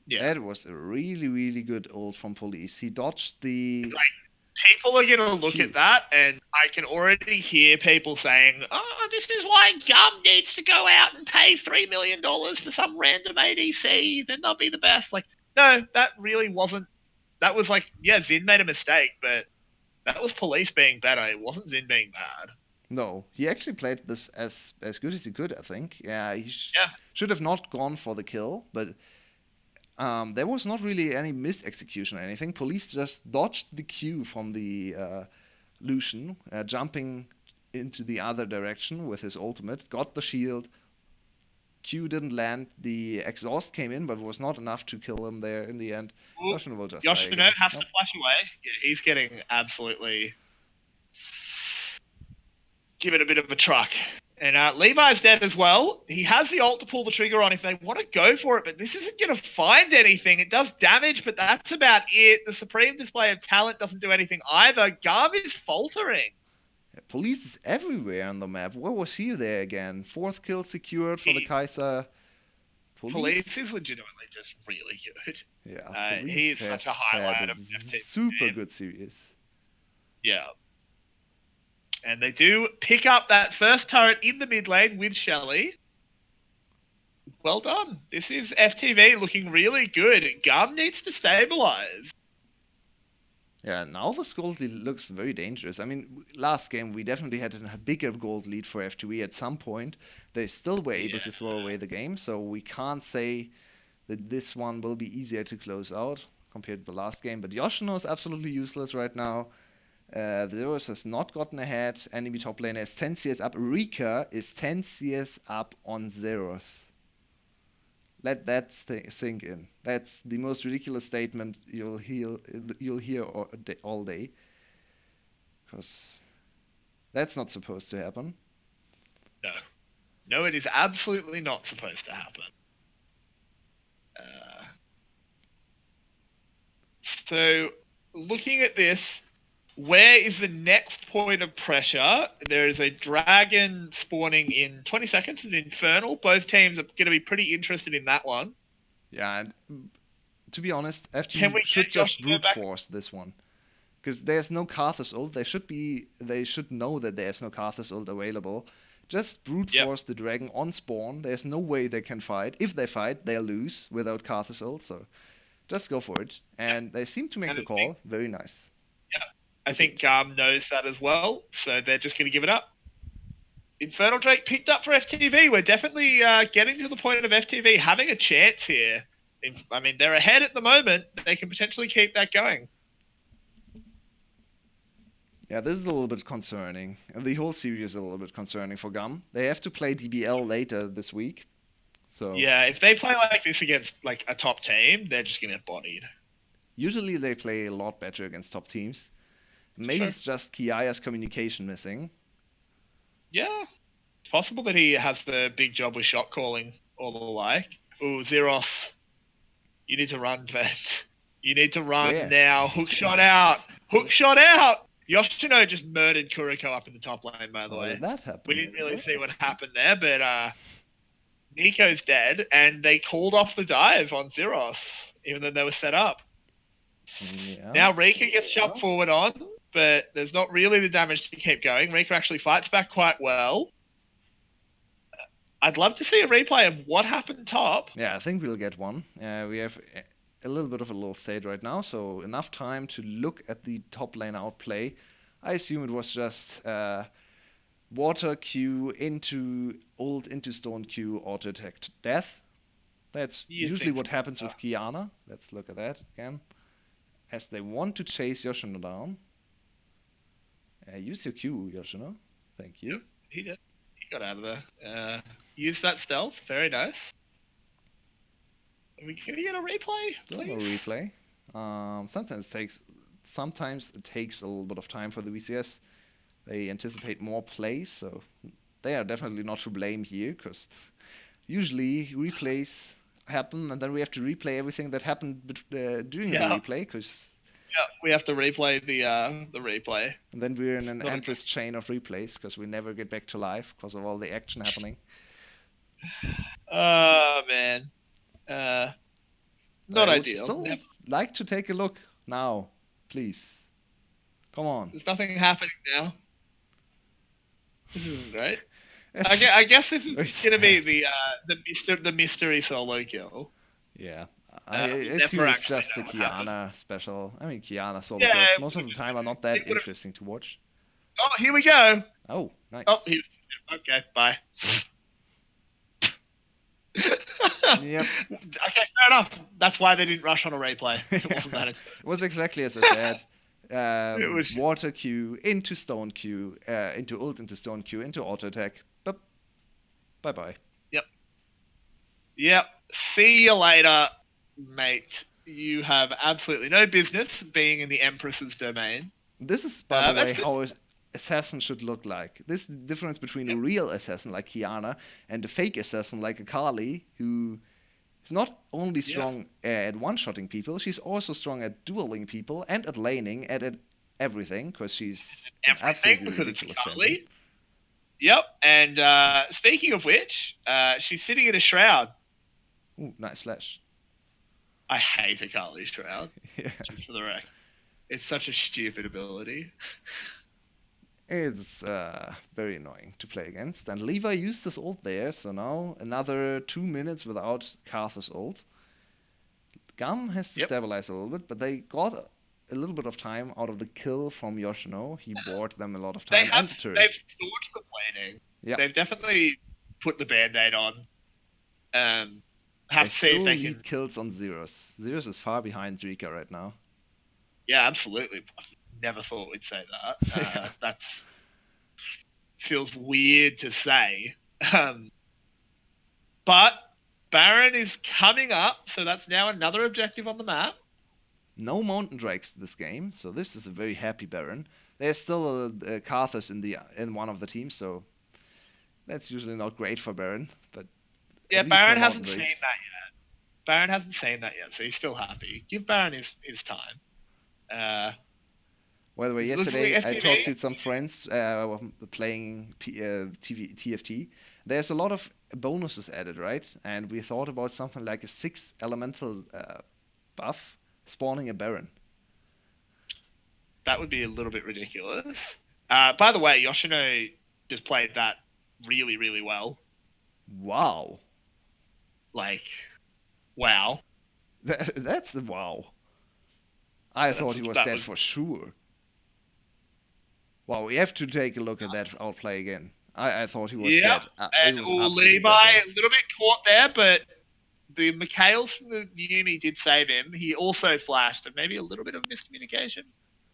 S2: Yeah.
S1: That was a really, really good ult from police. He dodged the
S2: Like people are gonna look at
S1: Q.
S2: that and I can already hear people saying, "Oh, this is why Gum needs to go out and pay $3 million for some random ADC. Then they'll be the best." Like, no, that really wasn't. That was like, yeah, Zin made a mistake, but that was police being better. It wasn't Zin being bad.
S1: No, he actually played this as good as he could. I think. Yeah, he
S2: Yeah.
S1: should have not gone for the kill, but there was not really any missed execution or anything. Police just dodged the Q from the Lucian, jumping into the other direction with his ultimate, got the shield. Q didn't land. The exhaust came in, but was not enough to kill him there in the end.
S2: Well,
S1: Yoshino will just die
S2: Yoshino
S1: again.
S2: has to
S1: Nope.
S2: flash away. Yeah, he's getting absolutely given a bit of a truck. And Levi's dead as well. He has the ult to pull the trigger on if they want to go for it, but this isn't going to find anything. It does damage, but that's about it. The supreme display of talent doesn't do anything either. Garb is faltering.
S1: Yeah, police is everywhere on the map. Where was he there again? Fourth kill secured for the
S2: He,
S1: Kaiser.
S2: Police
S1: Police?
S2: is legitimately just really good.
S1: Yeah,
S2: He
S1: police
S2: is such a
S1: has had
S2: highlight
S1: a
S2: of FTV.
S1: super good series.
S2: Yeah. And they do pick up that first turret in the mid lane with Shelly. Well done. This is FTV looking really good. Gum needs to stabilize.
S1: Yeah, now the gold lead looks very dangerous. I mean, last game we definitely had a bigger gold lead for FTV at some point. They still were able
S2: Yeah.
S1: to throw away the game, so we can't say that this one will be easier to close out compared to the last game. But Yoshino is absolutely useless right now. Zeros has not gotten ahead. Enemy top laner is 10 CS up. Rika is 10 CS up on Zeros. Let that sink in. That's the most ridiculous statement you'll hear all day. Because that's not supposed to happen.
S2: No. No, it is absolutely not supposed to happen. So, looking at this, where is the next point of pressure? There is a dragon spawning in 20 seconds, an infernal. Both teams are going to be pretty interested in that one.
S1: Yeah, and to be honest,
S2: Can
S1: FT
S2: we
S1: should
S2: get
S1: just
S2: Yoshino
S1: brute
S2: back?
S1: force this one. Because there's no Karthus ult. They should know that there's no Karthus ult available Just brute
S2: Yep.
S1: force the dragon on spawn. There's no way they can fight. If they fight, they'll lose without Karthus ult, so just go for it.
S2: Yep.
S1: And they seem to make
S2: And
S1: the call. Very nice.
S2: I
S1: Good,
S2: think
S1: good.
S2: GAM knows that as well, so they're just going to give it up. Infernal Drake picked up for FTV. We're definitely getting to the point of FTV having a chance here. I mean, they're ahead at the moment. They can potentially keep that going.
S1: Yeah, this is a little bit concerning. And the whole series is a little bit concerning for GAM. They have to play DBL later this week. So
S2: Yeah, if they play like this against like a top team, they're just going to get bodied.
S1: usually they play a lot better against top teams. Maybe
S2: Sure.
S1: it's just Kiaya's communication missing.
S2: Yeah, it's possible that he has the big job with shot calling or the like. Ooh, Zeros, you need to run, vet. You need to run
S1: Where?
S2: now. Hook shot out. Hook shot out. Yoshino just murdered Kuriko up in the top lane, by the
S1: How did
S2: way.
S1: that
S2: We
S1: happen?
S2: didn't really see what happened there, but Nico's dead, and they called off the dive on Zeros, even though they were set up.
S1: Yeah.
S2: Now Rika gets jumped forward on, but there's not really the damage to keep going. Rika actually fights back quite well. I'd love to see a replay of what happened top.
S1: Yeah, I think we'll get one. We have a little bit of a little state right now, so enough time to look at the top lane outplay. I assume it was just water Q into ult into stone Q auto attack to death. That's
S2: You
S1: usually
S2: think
S1: what happens
S2: so?
S1: with Kiana. Let's look at that again. As they want to chase Yoshino down. Use your Q, Yoshino. Thank
S2: Yep,
S1: you.
S2: he did. He got out of there. Use that stealth. Very nice. Are we gonna get a replay,
S1: Still no
S2: please?
S1: replay. Sometimes it takes a little bit of time for the VCS. They anticipate more plays, so they are definitely not to blame here, because usually replays happen, and then we have to replay everything that happened during the
S2: Yeah,
S1: replay, because
S2: yeah. We have to replay the replay.
S1: and then we're in
S2: It's
S1: an
S2: not a
S1: endless chain of replays, because we never get back to life because of all the action happening.
S2: Oh man. Uh,
S1: But I
S2: not
S1: would
S2: ideal.
S1: still like to take a look now, please. Come on.
S2: There's nothing happening now. This isn't great.
S1: It's
S2: I guess this is
S1: very
S2: gonna be
S1: sad.
S2: the mystery solo kill.
S1: Yeah. I
S2: We
S1: assume
S2: never
S1: it's
S2: actually
S1: just
S2: know
S1: a
S2: what happened.
S1: Kiana special. I mean, Kiana solo
S2: Yeah,
S1: kills most of the time are not that
S2: it would have.
S1: interesting to watch.
S2: Oh, here we go.
S1: Oh,
S2: Oh,
S1: nice.
S2: he. Okay, bye.
S1: Yep.
S2: Okay, fair enough. That's why they didn't rush on a replay. It wasn't
S1: Yeah.
S2: that.
S1: It was exactly as I said.
S2: It was.
S1: Water Q into stone Q, into ult into stone Q, into auto attack. Bye bye.
S2: Yep. Yep. See you later, mate. You have absolutely no business being in the Empress's domain.
S1: This is, by the way,
S2: That's good.
S1: how assassin should look like. This is the difference between a
S2: Yep.
S1: real assassin like Kiana and a fake assassin like Akali, who is not only
S2: Yeah.
S1: strong at one-shotting people, she's also strong at dueling people and at laning, at everything, because she's an
S2: Everything
S1: absolutely
S2: because it's
S1: ridiculous champion.
S2: Carly. Yep. And speaking of which, she's sitting in a shroud.
S1: Ooh, nice flash.
S2: I hate a Carly shroud.
S1: Yeah.
S2: Just for the record, it's such a stupid ability.
S1: It's very annoying to play against. And Levi used his ult there, so now another 2 minutes without Karthus ult. Gum has to
S2: Yep.
S1: stabilize a little bit, but they got a little bit of time out of the kill from Yoshino. He bought them a lot of
S2: They
S1: time
S2: have.
S1: and the turret.
S2: They've staunch the bleeding.
S1: Yeah,
S2: They've definitely put the band-aid on.
S1: they
S2: Have to see if
S1: still
S2: they
S1: lead
S2: can.
S1: kills on Zeros. Zeros is far behind Rika right now.
S2: Yeah, absolutely. Never thought we'd say that.
S1: Yeah.
S2: That's feels weird to say. Um, but Baron is coming up, so that's now another objective on the map.
S1: No mountain drakes this game, so this is a very happy Baron. There's still a Karthus in one of the teams, so that's usually not great for Baron, but
S2: Yeah,
S1: at least no
S2: Baron
S1: mountain
S2: hasn't seen
S1: drakes.
S2: that yet. Baron hasn't seen that yet, so he's still happy. Give Baron his time.
S1: By the way,
S2: This looks like
S1: yesterday I talked
S2: FTV.
S1: to some friends playing TFT. There's a lot of bonuses added, right? And we thought about something like a 6 elemental buff spawning a Baron.
S2: That would be a little bit ridiculous. By the way, Yoshino just played that really, really well.
S1: Wow.
S2: Like, wow.
S1: That's a wow. I thought he was
S2: That
S1: dead
S2: was
S1: for sure. Wow, we have to take a look at that outplay again. I thought he was
S2: Yep.
S1: dead. It
S2: And
S1: was absolutely
S2: Levi,
S1: dead there.
S2: a little bit caught there, but the McHale's from the uni did save him. He also flashed, and maybe a little bit of miscommunication.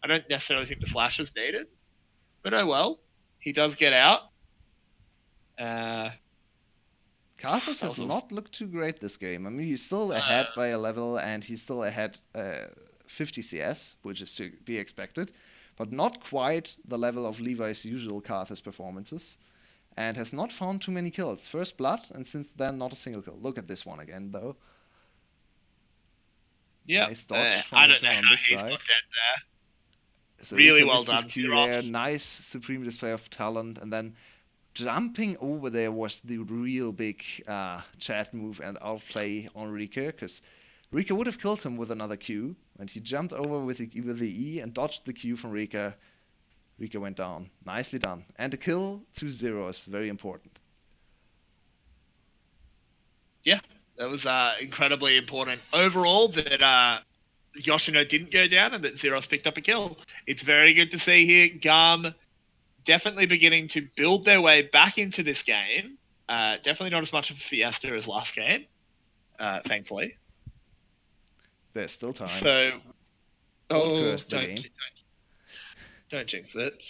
S2: I don't necessarily think the flash was needed, but oh well. He does get out. Uh,
S1: Karthus
S2: that
S1: has
S2: was a
S1: not looked too great this game. I mean, he's still ahead by a level, and he's still ahead 50 CS, which is to be expected, but not quite the level of Levi's usual Karthus performances, and has not found too many kills. First blood, and since then, not a single kill. Look at this one again, though.
S2: yep.
S1: Nice dodge from
S2: I
S1: the
S2: don't know
S1: Finna on
S2: how
S1: this
S2: he's not
S1: side.
S2: dead there. Really
S1: Sarika
S2: well
S1: missed his
S2: done,
S1: Q there.
S2: Zeros.
S1: Nice supreme display of talent, and then jumping over there was the real big chat move and outplay on Rika, because Rika would have killed him with another Q, and he jumped over with the E and dodged the Q from Rika. Rika went down. Nicely done. And a kill to zeros, very important.
S2: Yeah, that was incredibly important overall that Yoshino didn't go down and that Zeros picked up a kill. It's very good to see here. GAM definitely beginning to build their way back into this game. Definitely not as much of a fiesta as last game, thankfully.
S1: There's still time.
S2: So,
S1: Don't
S2: oh,
S1: curse the game.
S2: don't jinx it.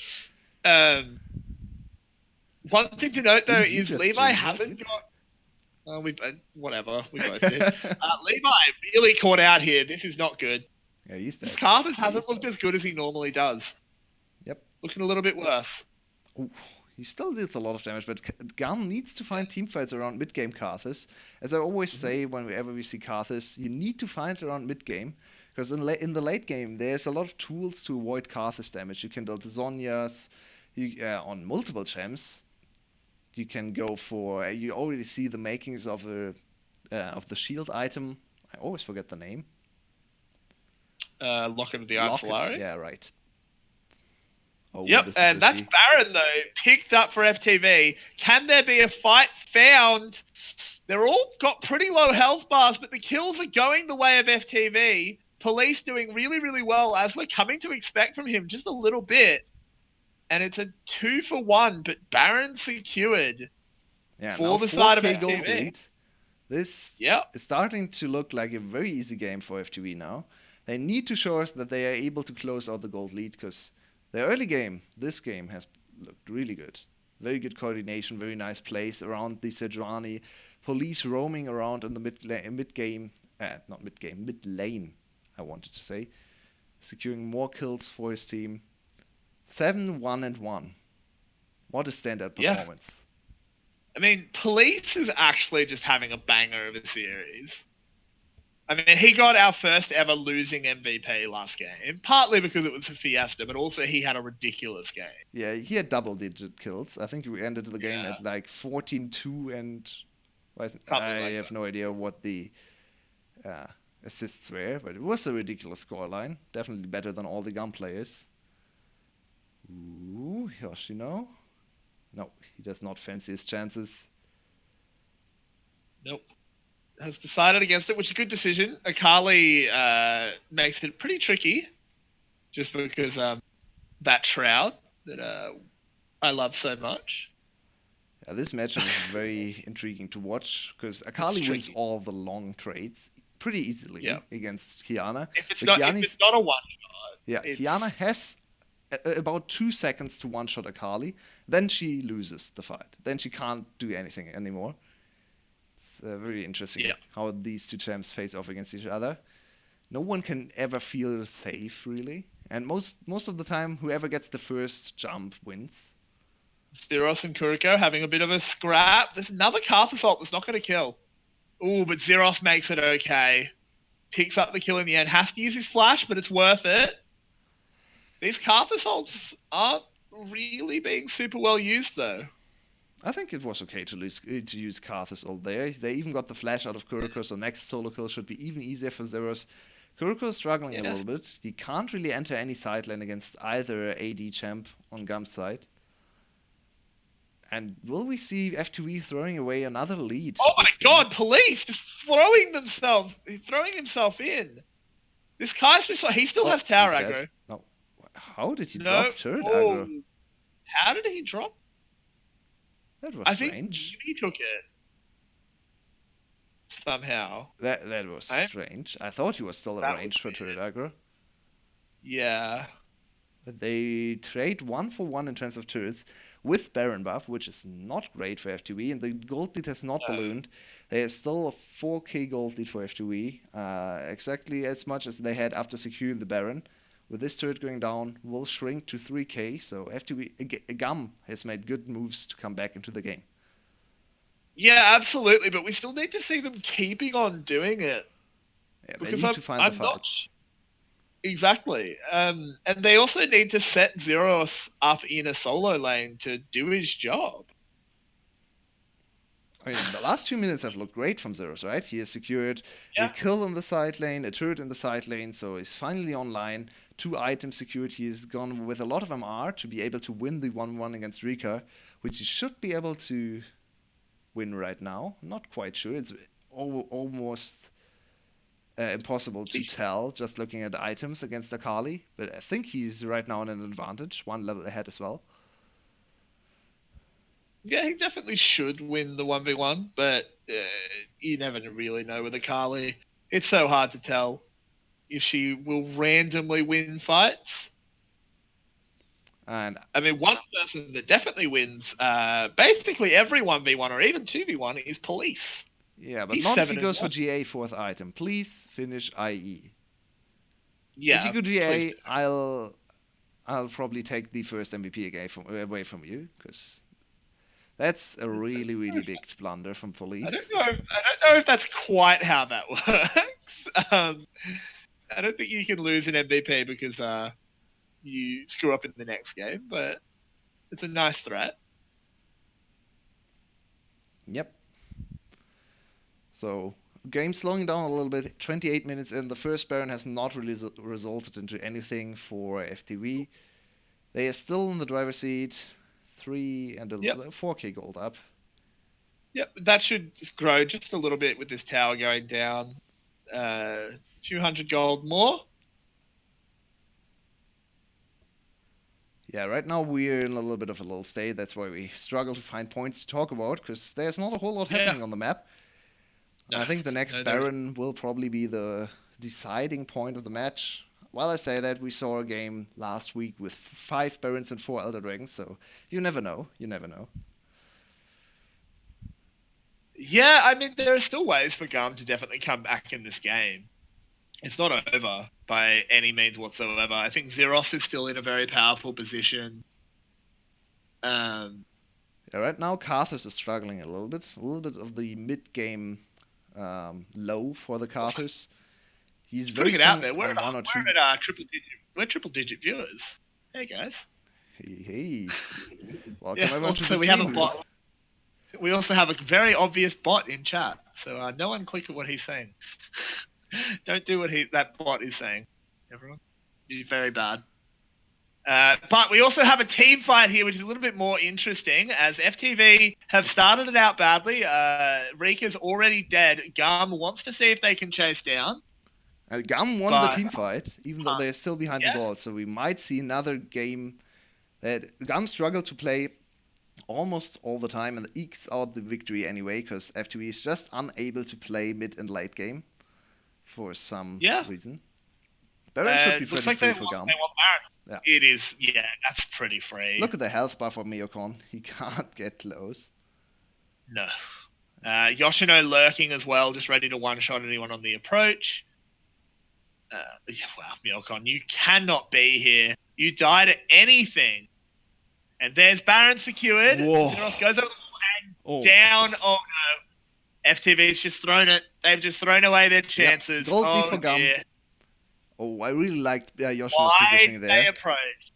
S2: Um, one thing to note though
S1: Didn't you
S2: is
S1: just
S2: Levi
S1: jinx it?
S2: hasn't got. We whatever we both did. Levi really caught out here. This is not good.
S1: Yeah, he's dead.
S2: Scarfus hasn't looked as good as he normally does.
S1: Yep.
S2: Looking a little bit worse.
S1: Ooh, he still deals a lot of damage, but GAM needs to find teamfights around mid-game Karthus. As I always say whenever we see Karthus, you need to find it around mid-game, because in the late game, there's a lot of tools to avoid Karthus damage. You can build Zonyas on multiple gems. You can go for... you already see the makings of the shield item. I always forget the name.
S2: Locket of the
S1: Locket,
S2: Artillery.
S1: yeah, right. Oh,
S2: Yep,
S1: this is
S2: and that's
S1: risky.
S2: Baron though, picked up for FTV. Can there be a fight found? They're all got pretty low health bars, but the kills are going the way of FTV. Police doing really, really well, as we're coming to expect from him just a little bit. And it's a 2-for-1, but Baron secured
S1: Yeah, now
S2: for the side of
S1: 4K gold
S2: FTV.
S1: lead. This
S2: Yep.
S1: is starting to look like a very easy game for FTV now. They need to show us that they are able to close out the gold lead, because the early game, this game, has looked really good. Very good coordination, very nice plays around the Sejuani. Police roaming around in the mid game, not mid game, mid lane, I wanted to say. Securing more kills for his team. 7-1-1. What a standout
S2: Yeah.
S1: performance.
S2: I mean, Police is actually just having a banger of a series. I mean, he got our first ever losing MVP last game, partly because it was a fiesta, but also he had a ridiculous game.
S1: Yeah, he had double-digit kills. I think we ended the game
S2: Yeah,
S1: at like 14-2 and I
S2: something like
S1: have
S2: that.
S1: no idea what the uh, assists were, but it was a ridiculous scoreline. Definitely better than all the gun players. Ooh, Yoshino. No, he does not fancy his chances.
S2: Nope. Has decided against it, which is a good decision. Akali makes it pretty tricky, just because that shroud that I love so much.
S1: Yeah, this matchup is very intriguing to watch because
S2: It's
S1: Akali wins
S2: tricky.
S1: all the long trades pretty
S2: Yeah.
S1: easily against Kiana. But
S2: If it's not a one shot,
S1: Yeah, Kiana
S2: it's
S1: has about 2 seconds to one shot Akali. Then she loses the fight. Then she can't do anything anymore. It's very interesting
S2: yeah.
S1: how these two champs face off against each other. No one can ever feel safe, really. And most of the time, whoever gets the first jump wins.
S2: Zeros and Kuriko having a bit of a scrap. There's another calf assault that's not going to kill. Ooh, but Zeros makes it okay. Picks up the kill in the end. Has to use his flash, but it's worth it. These calf assaults aren't really being super well used, though.
S1: I think it was okay to use Karthus all there. They even got the flash out of Kuroko, so next solo kill should be even easier for Zeros. Kuroko is struggling a
S2: Yeah.
S1: little bit. He can't really enter any side lane against either AD champ on Gum's side. And will we see FTV throwing away another lead
S2: Oh my
S1: this game?
S2: god, police just throwing himself in. This Kai's he still
S1: Oh,
S2: has tower
S1: he's dead.
S2: aggro.
S1: No. How did he
S2: No.
S1: drop turret
S2: Oh,
S1: aggro?
S2: how did he drop?
S1: That was
S2: I think
S1: strange.
S2: Yumi took it somehow.
S1: That was
S2: Right?
S1: strange. I thought he was still
S2: That was
S1: arranged for turret
S2: weird.
S1: aggro.
S2: Yeah.
S1: But they trade 1-for-1 in terms of turrets with Baron buff, which is not great for FTV, and the gold lead has not
S2: No.
S1: ballooned. There is still a 4k gold lead for FTV, exactly as much as they had after securing the Baron. With this turret going down, will shrink to 3k, so FTV GAM has made good moves to come back into the game.
S2: Yeah, absolutely. But we still need to see them keeping on doing it
S1: Yeah, they
S2: because
S1: need
S2: I'm
S1: to find the
S2: I'm not
S1: fights.
S2: exactly. And they also need to set Zeros up in a solo lane to do his job.
S1: I mean, the last 2 minutes have looked great from Zeros, right? He has secured a
S2: Yeah.
S1: kill in the side lane, a turret in the side lane, so he's finally online. 2 items secured. He's gone with a lot of MR to be able to win the 1-1 against Rika, which he should be able to win right now. Not quite sure. It's almost impossible to tell just looking at the items against Akali, but I think he's right now in an advantage, one level ahead as well.
S2: Yeah, he definitely should win the 1v1, but you never really know with Akali. It's so hard to tell if she will randomly win fights.
S1: And
S2: I mean, one person that definitely wins basically every 1v1 or even 2v1 is Police.
S1: yeah, but
S2: He's
S1: not if he
S2: 7 and
S1: goes for
S2: 1.
S1: GA fourth item. Please finish IE. If you
S2: Yeah,
S1: go
S2: please
S1: GA,
S2: do.
S1: I'll probably take the first MVP away from you because that's a really big blunder from police.
S2: I don't know if that's quite how that works. I don't think you can lose an MVP because you screw up in the next game, but it's a nice threat.
S1: Yep. So game slowing down a little bit. 28 minutes in. The first Baron has not really resulted into anything for FTV. They are still in the driver's seat.
S2: Yep.
S1: 4k gold up.
S2: Yep, that should grow just a little bit with this tower going down. Uh, 200 gold more.
S1: Yeah, right now we're in a little bit of a lull state. That's why we struggle to find points to talk about because there's not a whole lot
S2: Yeah.
S1: happening on the map. And
S2: No,
S1: I think the next
S2: no, there is.
S1: Baron will probably be the deciding point of the match. While I say that, we saw a game last week with 5 Barons and 4 Elder Dragons, so you never know. You never know.
S2: Yeah, I mean, there are still ways for Gum to definitely come back in this game. It's not over by any means whatsoever. I think Zeros is still in a very powerful position. Um,
S1: Yeah, right now, Karthus is struggling a little bit. A little bit of the mid game low for the Karthus. He's
S2: just
S1: very
S2: putting it out
S1: strong
S2: there.
S1: on one or two.
S2: Triple digit viewers. Hey guys.
S1: Hey, hey.
S2: Yeah.
S1: Welcome everyone to the
S2: Also, we have a
S1: streamers.
S2: bot. We also have a very obvious bot in chat, so no one click at what he's saying. Don't do what that bot is saying. Everyone, he's very bad. But we also have a team fight here, which is a little bit more interesting, as FTV have started it out badly. Rika's already dead. Gum wants to see if they can chase down,
S1: And GAM won the
S2: but
S1: team fight, even though they're still behind the
S2: yeah,
S1: ball. So we might see another game that GAM struggle to play almost all the time and ekes out the victory anyway, because FTV is just unable to play mid and late game for some
S2: yeah.
S1: reason. Baron should be
S2: Looks
S1: pretty
S2: like
S1: free for
S2: they
S1: GAM.
S2: want Baron.
S1: Yeah.
S2: It is, yeah, that's pretty free.
S1: Look at the health bar for Miocon. He can't get close.
S2: No. Yoshino lurking as well, just ready to one-shot anyone on the approach. Wow, Milcon, you cannot be here. You die to anything. And there's Baron secured.
S1: Whoa.
S2: Zeros goes over and
S1: Oh,
S2: down. Oh no. FTV's just thrown it. They've just thrown away their chances.
S1: Yep. Gold lead
S2: Oh
S1: for GAM.
S2: dear.
S1: Oh, I really liked Yoshino's
S2: Why
S1: positioning
S2: did they
S1: there.
S2: approach?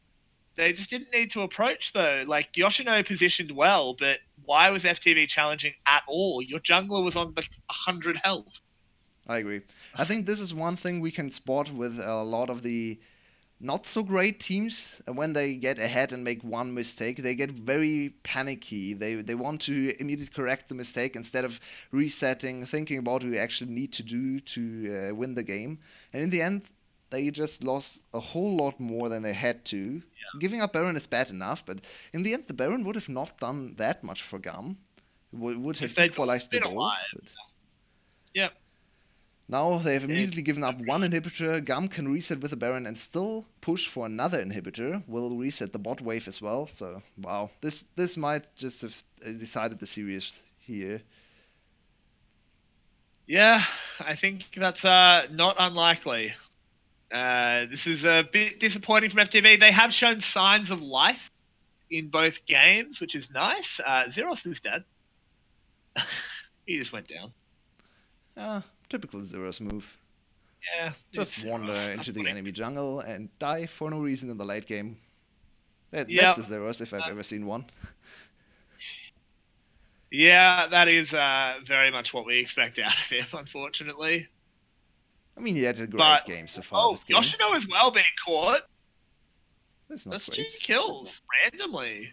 S2: They just didn't need to approach though. Like Yoshino positioned well, but why was FTV challenging at all? Your jungler was on the 100 health.
S1: I agree. I think this is one thing we can spot with a lot of the not so great teams, when they get ahead and make one mistake, they get very panicky. They want to immediately correct the mistake instead of resetting, thinking about what you actually need to do to win the game. And in the end, they just lost a whole lot more than they had to. Giving up Baron is bad enough, but in the end, the Baron would have not done that much for GAM. Would have
S2: If they'd
S1: equalized the
S2: been
S1: gold,
S2: alive.
S1: but
S2: Yep.
S1: now they have
S2: It,
S1: immediately given up one inhibitor. GAM can reset with the Baron and still push for another inhibitor. Will reset the bot wave as well. So wow, this might just have decided the series here.
S2: yeah, I think that's not unlikely. This is a bit disappointing from FTV. They have shown signs of life in both games, which is nice. Zeros is dead. He just went down.
S1: Ah, typical Zeros move.
S2: Yeah,
S1: Just wander into the enemy jungle and die for no reason in the late game. That's
S2: Yep.
S1: a Zeros if I've ever seen one.
S2: Yeah, that is very much what we expect out of him, unfortunately.
S1: I mean, he had a great
S2: But
S1: game so far this game.
S2: Yoshino as well being caught.
S1: That's not
S2: That's two
S1: great.
S2: kills randomly.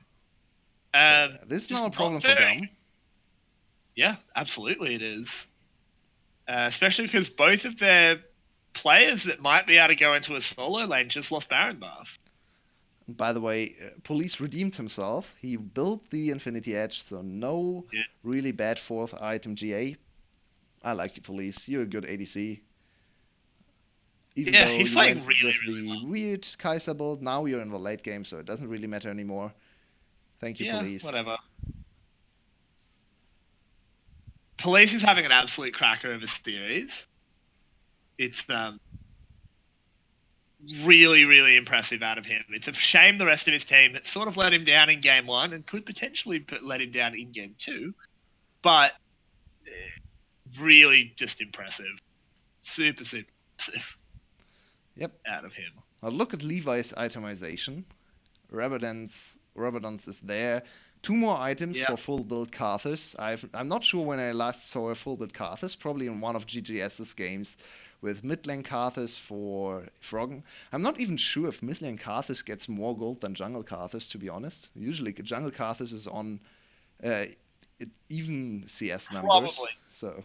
S1: This is
S2: Just
S1: now a problem
S2: not
S1: for
S2: very.
S1: GAM.
S2: Yeah, absolutely it is. Especially because both of their players that might be able to go into a solo lane just lost Baron buff.
S1: By the way, Police redeemed himself. He built the Infinity Edge, so no
S2: Yeah.
S1: really bad fourth item GA. I like you, Police. You're a good ADC. Even
S2: Yeah,
S1: though
S2: he's
S1: you
S2: playing
S1: went
S2: really,
S1: with
S2: really
S1: the
S2: well.
S1: weird Kaiser build, now you're in the late game, so it doesn't really matter anymore. Thank you,
S2: Yeah,
S1: Police.
S2: whatever. Police is having an absolute cracker of a series. It's really, really impressive out of him. It's a shame the rest of his team that sort of let him down in game one and could potentially let him down in game two. But really just impressive. Super, super impressive
S1: Yep.
S2: out of him.
S1: Now look at Levi's itemization. Rabadon's is there. Two more items
S2: Yeah.
S1: for full build Karthus. I'm not sure when I last saw a full build Karthus, probably in one of GGS's games with mid lane Karthus for Froggen. I'm not even sure if mid lane Karthus gets more gold than jungle Karthus, to be honest. Usually jungle Karthus is on uh, even CS numbers.
S2: Probably.
S1: So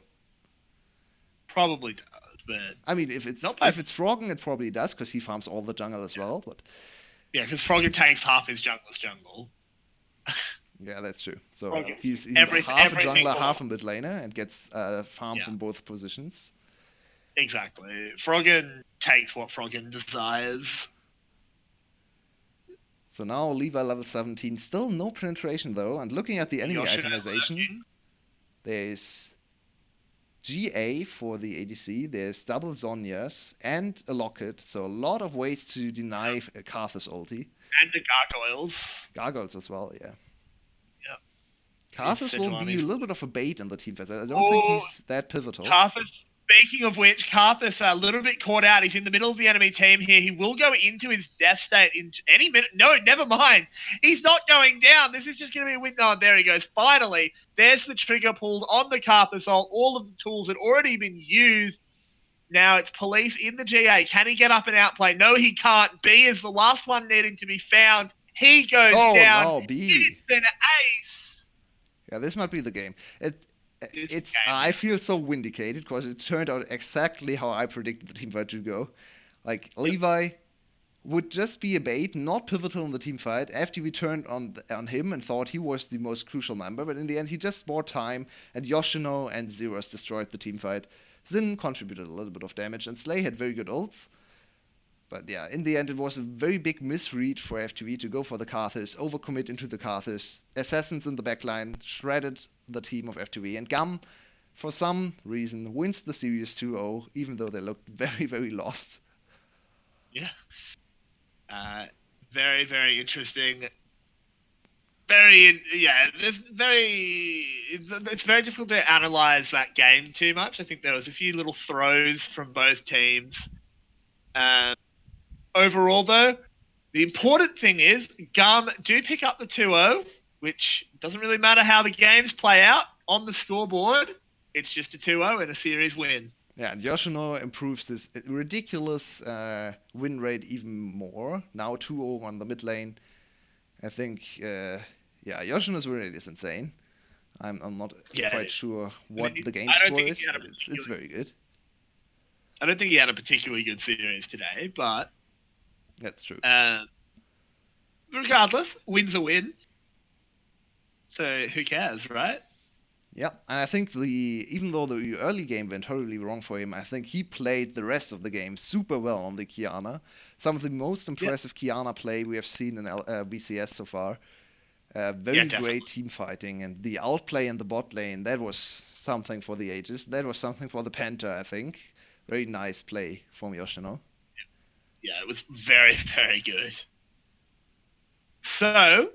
S2: Probably does, but
S1: I mean, if it's
S2: not by.
S1: Froggen, it probably does because he farms all the jungle as well. But
S2: Yeah, because Froggen takes half his jungler's jungle.
S1: yeah, that's true. So
S2: Froggen.
S1: he's half a
S2: Everything
S1: jungler,
S2: more.
S1: half a mid laner, and gets farm
S2: Yeah.
S1: from both positions.
S2: Exactly. Froggen takes what Froggen desires.
S1: So now Levi level 17, still no penetration though. And looking at the enemy
S2: Yoshino
S1: itemization,
S2: lurking.
S1: there's GA for the ADC, there's double Zhonya's, and a Locket. So a lot of ways to deny Karthus ulti.
S2: And the gargoyles.
S1: Gargoyles as well, yeah.
S2: Yep.
S1: Karthus will be a little bit of a bait in the team phase. I don't think
S2: Oh,
S1: he's that pivotal.
S2: Karthus. Speaking of which, Karthus a little bit caught out. He's in the middle of the enemy team here. He will go into his death state in any minute. No, never mind. He's not going down. This is just going to be a win. Oh, there he goes. Finally, there's the trigger pulled on the Karthus ult. All of the tools had already been used. Now it's Police in the GA. Can he get up and outplay? No, he can't. B is the last one needing to be found. He goes down.
S1: Oh, no, B.
S2: It's an ace.
S1: Yeah, this might be the game. I feel so vindicated because it turned out exactly how I predicted the teamfight to go. Like Levi would just be a bait, not pivotal in the teamfight. FTV turned on him and thought he was the most crucial member, but in the end he just bought time, and Yoshino and Zeros destroyed the teamfight. Xin contributed a little bit of damage, and Slay had very good ults. But yeah, in the end, it was a very big misread for FTV to go for the Karthus, overcommit into the Karthus. Assassins in the backline shredded the team of FTV. And GAM, for some reason, wins the series 2-0, even though they looked very, very lost.
S2: Yeah. Very, very interesting. It's very difficult to analyze that game too much. I think there was a few little throws from both teams. Overall, though, the important thing is GAM do pick up the 2-0, which doesn't really matter how the games play out on the scoreboard. It's just a 2-0 and a series win.
S1: Yeah, and Yoshino improves this ridiculous win rate even more. Now 2-0 on the mid lane. I think, yeah, Yoshino's win rate is insane. I'm not
S2: Yeah, it
S1: quite
S2: is.
S1: sure
S2: And
S1: what the game
S2: I don't
S1: score
S2: think
S1: is,
S2: he had a
S1: but it's
S2: particularly.
S1: very good.
S2: I don't think he had a particularly good series today, but
S1: That's true.
S2: uh, regardless, win's a win. So who cares, right?
S1: Yeah, and I think even though the early game went horribly wrong for him, I think he played the rest of the game super well on the Kiana. Some of the most
S2: Yep.
S1: impressive Kiana play we have seen in VCS so far.
S2: Yeah,
S1: Very great
S2: definitely.
S1: team fighting, and the outplay in the bot lane, that was something for the ages. That was something for the Panther, I think. Very nice play from Yoshino.
S2: Yeah, it was very, very good. So,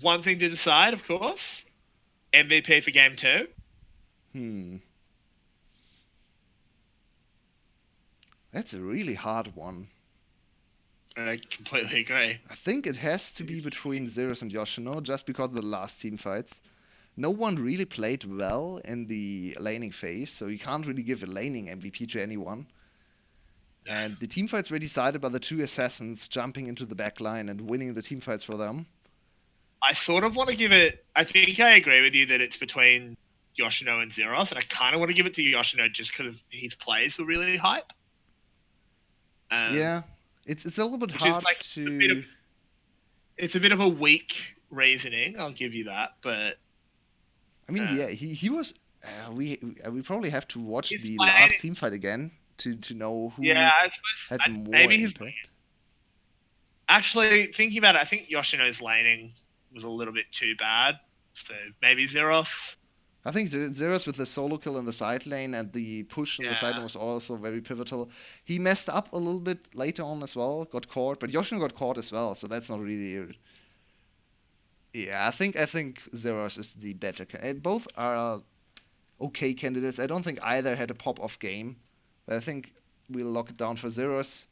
S2: one thing to decide, of course, MVP for game two.
S1: Hmm, that's a really hard one.
S2: I completely agree.
S1: I think it has to be between Zeros and Yoshino, just because of the last team fights. No one really played well in the laning phase, so you can't really give a laning MVP to anyone. And the team fights were decided by the two assassins jumping into the backline and winning the team fights for them.
S2: I sort of want to give it. I think I agree with you that it's between Yoshino and Zeros, and I kind of want to give it to Yoshino just because his plays were really hype. Um,
S1: Yeah, it's a little bit
S2: which is
S1: hard
S2: like a bit of
S1: to.
S2: it's a bit of a weak reasoning. I'll give you that, but
S1: I mean, yeah,
S2: um,
S1: he was. We probably have to watch
S2: his
S1: the
S2: plan.
S1: last team fight again to know
S2: Yeah,
S1: who
S2: I suppose
S1: had more
S2: maybe his
S1: impact.
S2: actually thinking about it. I think Yoshino's laning was a little bit too bad, so maybe Zeros.
S1: I think Zeros with the solo kill in the side lane and the push in the side
S2: Yeah,
S1: lane was also very pivotal. He messed up a little bit later on as well, got caught, but Yoshino got caught as well, so that's not really. Yeah, I think Zeros is the better. Both are okay candidates. I don't think either had a pop off game, but I think we'll lock it down for Zeros.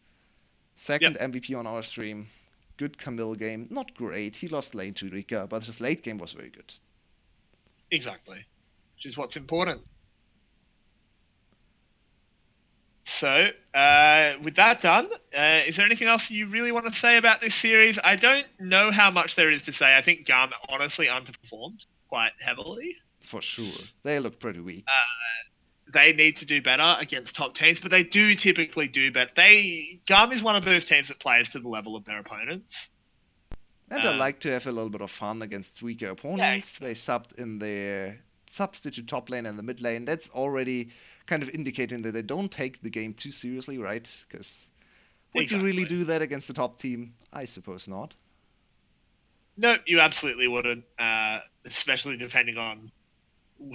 S2: yep,
S1: Second MVP on our stream. Good Camille game. Not great. He lost lane to Rika, but his late game was very good.
S2: exactly. Which is what's important. So, with that done, is there anything else you really want to say about this series? I don't know how much there is to say. I think GAM honestly underperformed quite heavily.
S1: For sure. They look pretty weak.
S2: Uh, they need to do better against top teams, but they do typically do better. GAM is one of those teams that plays to the level of their opponents.
S1: And I
S2: Um,
S1: like to have a little bit of fun against weaker
S2: yeah,
S1: opponents. They subbed in their substitute top lane and the mid lane. That's already kind of indicating that they don't take the game too seriously, right? Because would you really
S2: exactly.
S1: do that against the top team? I suppose not.
S2: No, you absolutely wouldn't, especially depending on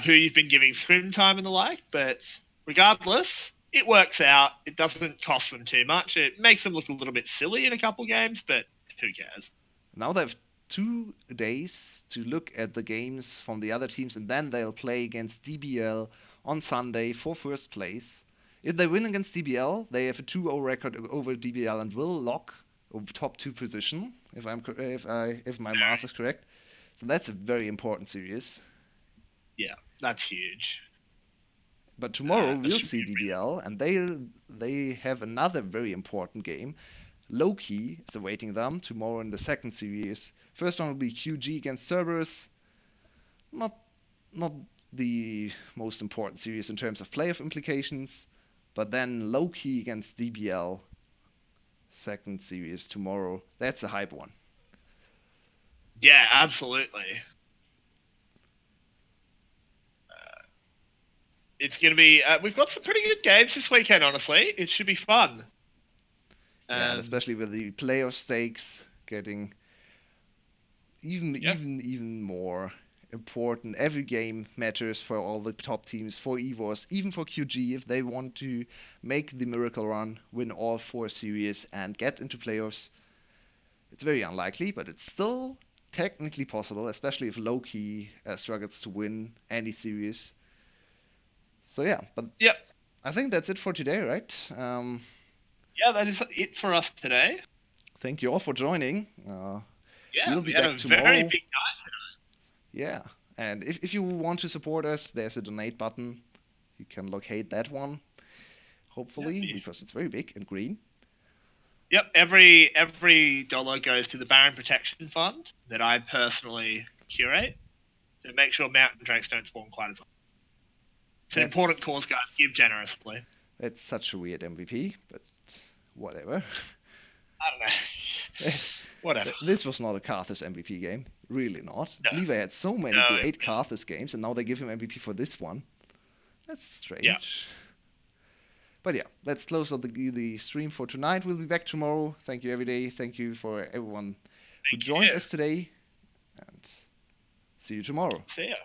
S2: who you've been giving screen time and the like. But regardless, it works out. It doesn't cost them too much. It makes them look a little bit silly in a couple games, but who cares?
S1: Now they have 2 days to look at the games from the other teams, and then they'll play against DBL on Sunday for first place. If they win against DBL, they have a 2-0 record over DBL and will lock a top two position. If my math is correct, so that's a very important series.
S2: Yeah, that's huge.
S1: But tomorrow
S2: That
S1: we'll
S2: should be
S1: see DBL, and they have another very important game. Loki is awaiting them tomorrow in the second series. First one will be QG against Cerberus. Not not the most important series in terms of playoff implications, but then Loki against DBL second series tomorrow. That's a hype one.
S2: yeah, absolutely. It's going to be. We've got some pretty good games this weekend. Honestly, it should be fun.
S1: Yeah, and
S2: Um,
S1: especially with the playoff stakes getting even
S2: yeah,
S1: even even more important. Every game matters for all the top teams, for EVOS, even for QG if they want to make the miracle run, win all 4 series, and get into playoffs. It's very unlikely, but it's still technically possible, especially if Loki struggles to win any series. So yeah, but
S2: yep,
S1: I think that's it for today, right?
S2: yeah. That is it for us today.
S1: Thank you all for joining.
S2: Yeah,
S1: We'll
S2: we
S1: be
S2: had a
S1: back
S2: very
S1: tomorrow.
S2: big night.
S1: Yeah, and if you want to support us, there's a donate button. you can locate that one, hopefully,
S2: Yeah.
S1: because it's very big and green.
S2: Yep, every dollar goes to the Baron Protection Fund that I personally curate to make sure mountain drakes don't spawn quite as often. It's an important cause, guys.
S1: That's
S2: Give generously.
S1: that's such a weird MVP, but whatever.
S2: I don't know. Whatever.
S1: This was not a Karthus MVP game. Really not.
S2: No.
S1: Levi had so many
S2: No.
S1: great Karthus games, and now they give him MVP for this one. That's strange.
S2: Yeah.
S1: But yeah, let's close out the stream for tonight. We'll be back tomorrow. Thank you, every day. Thank you for everyone who joined us today. And see you tomorrow.
S2: See ya.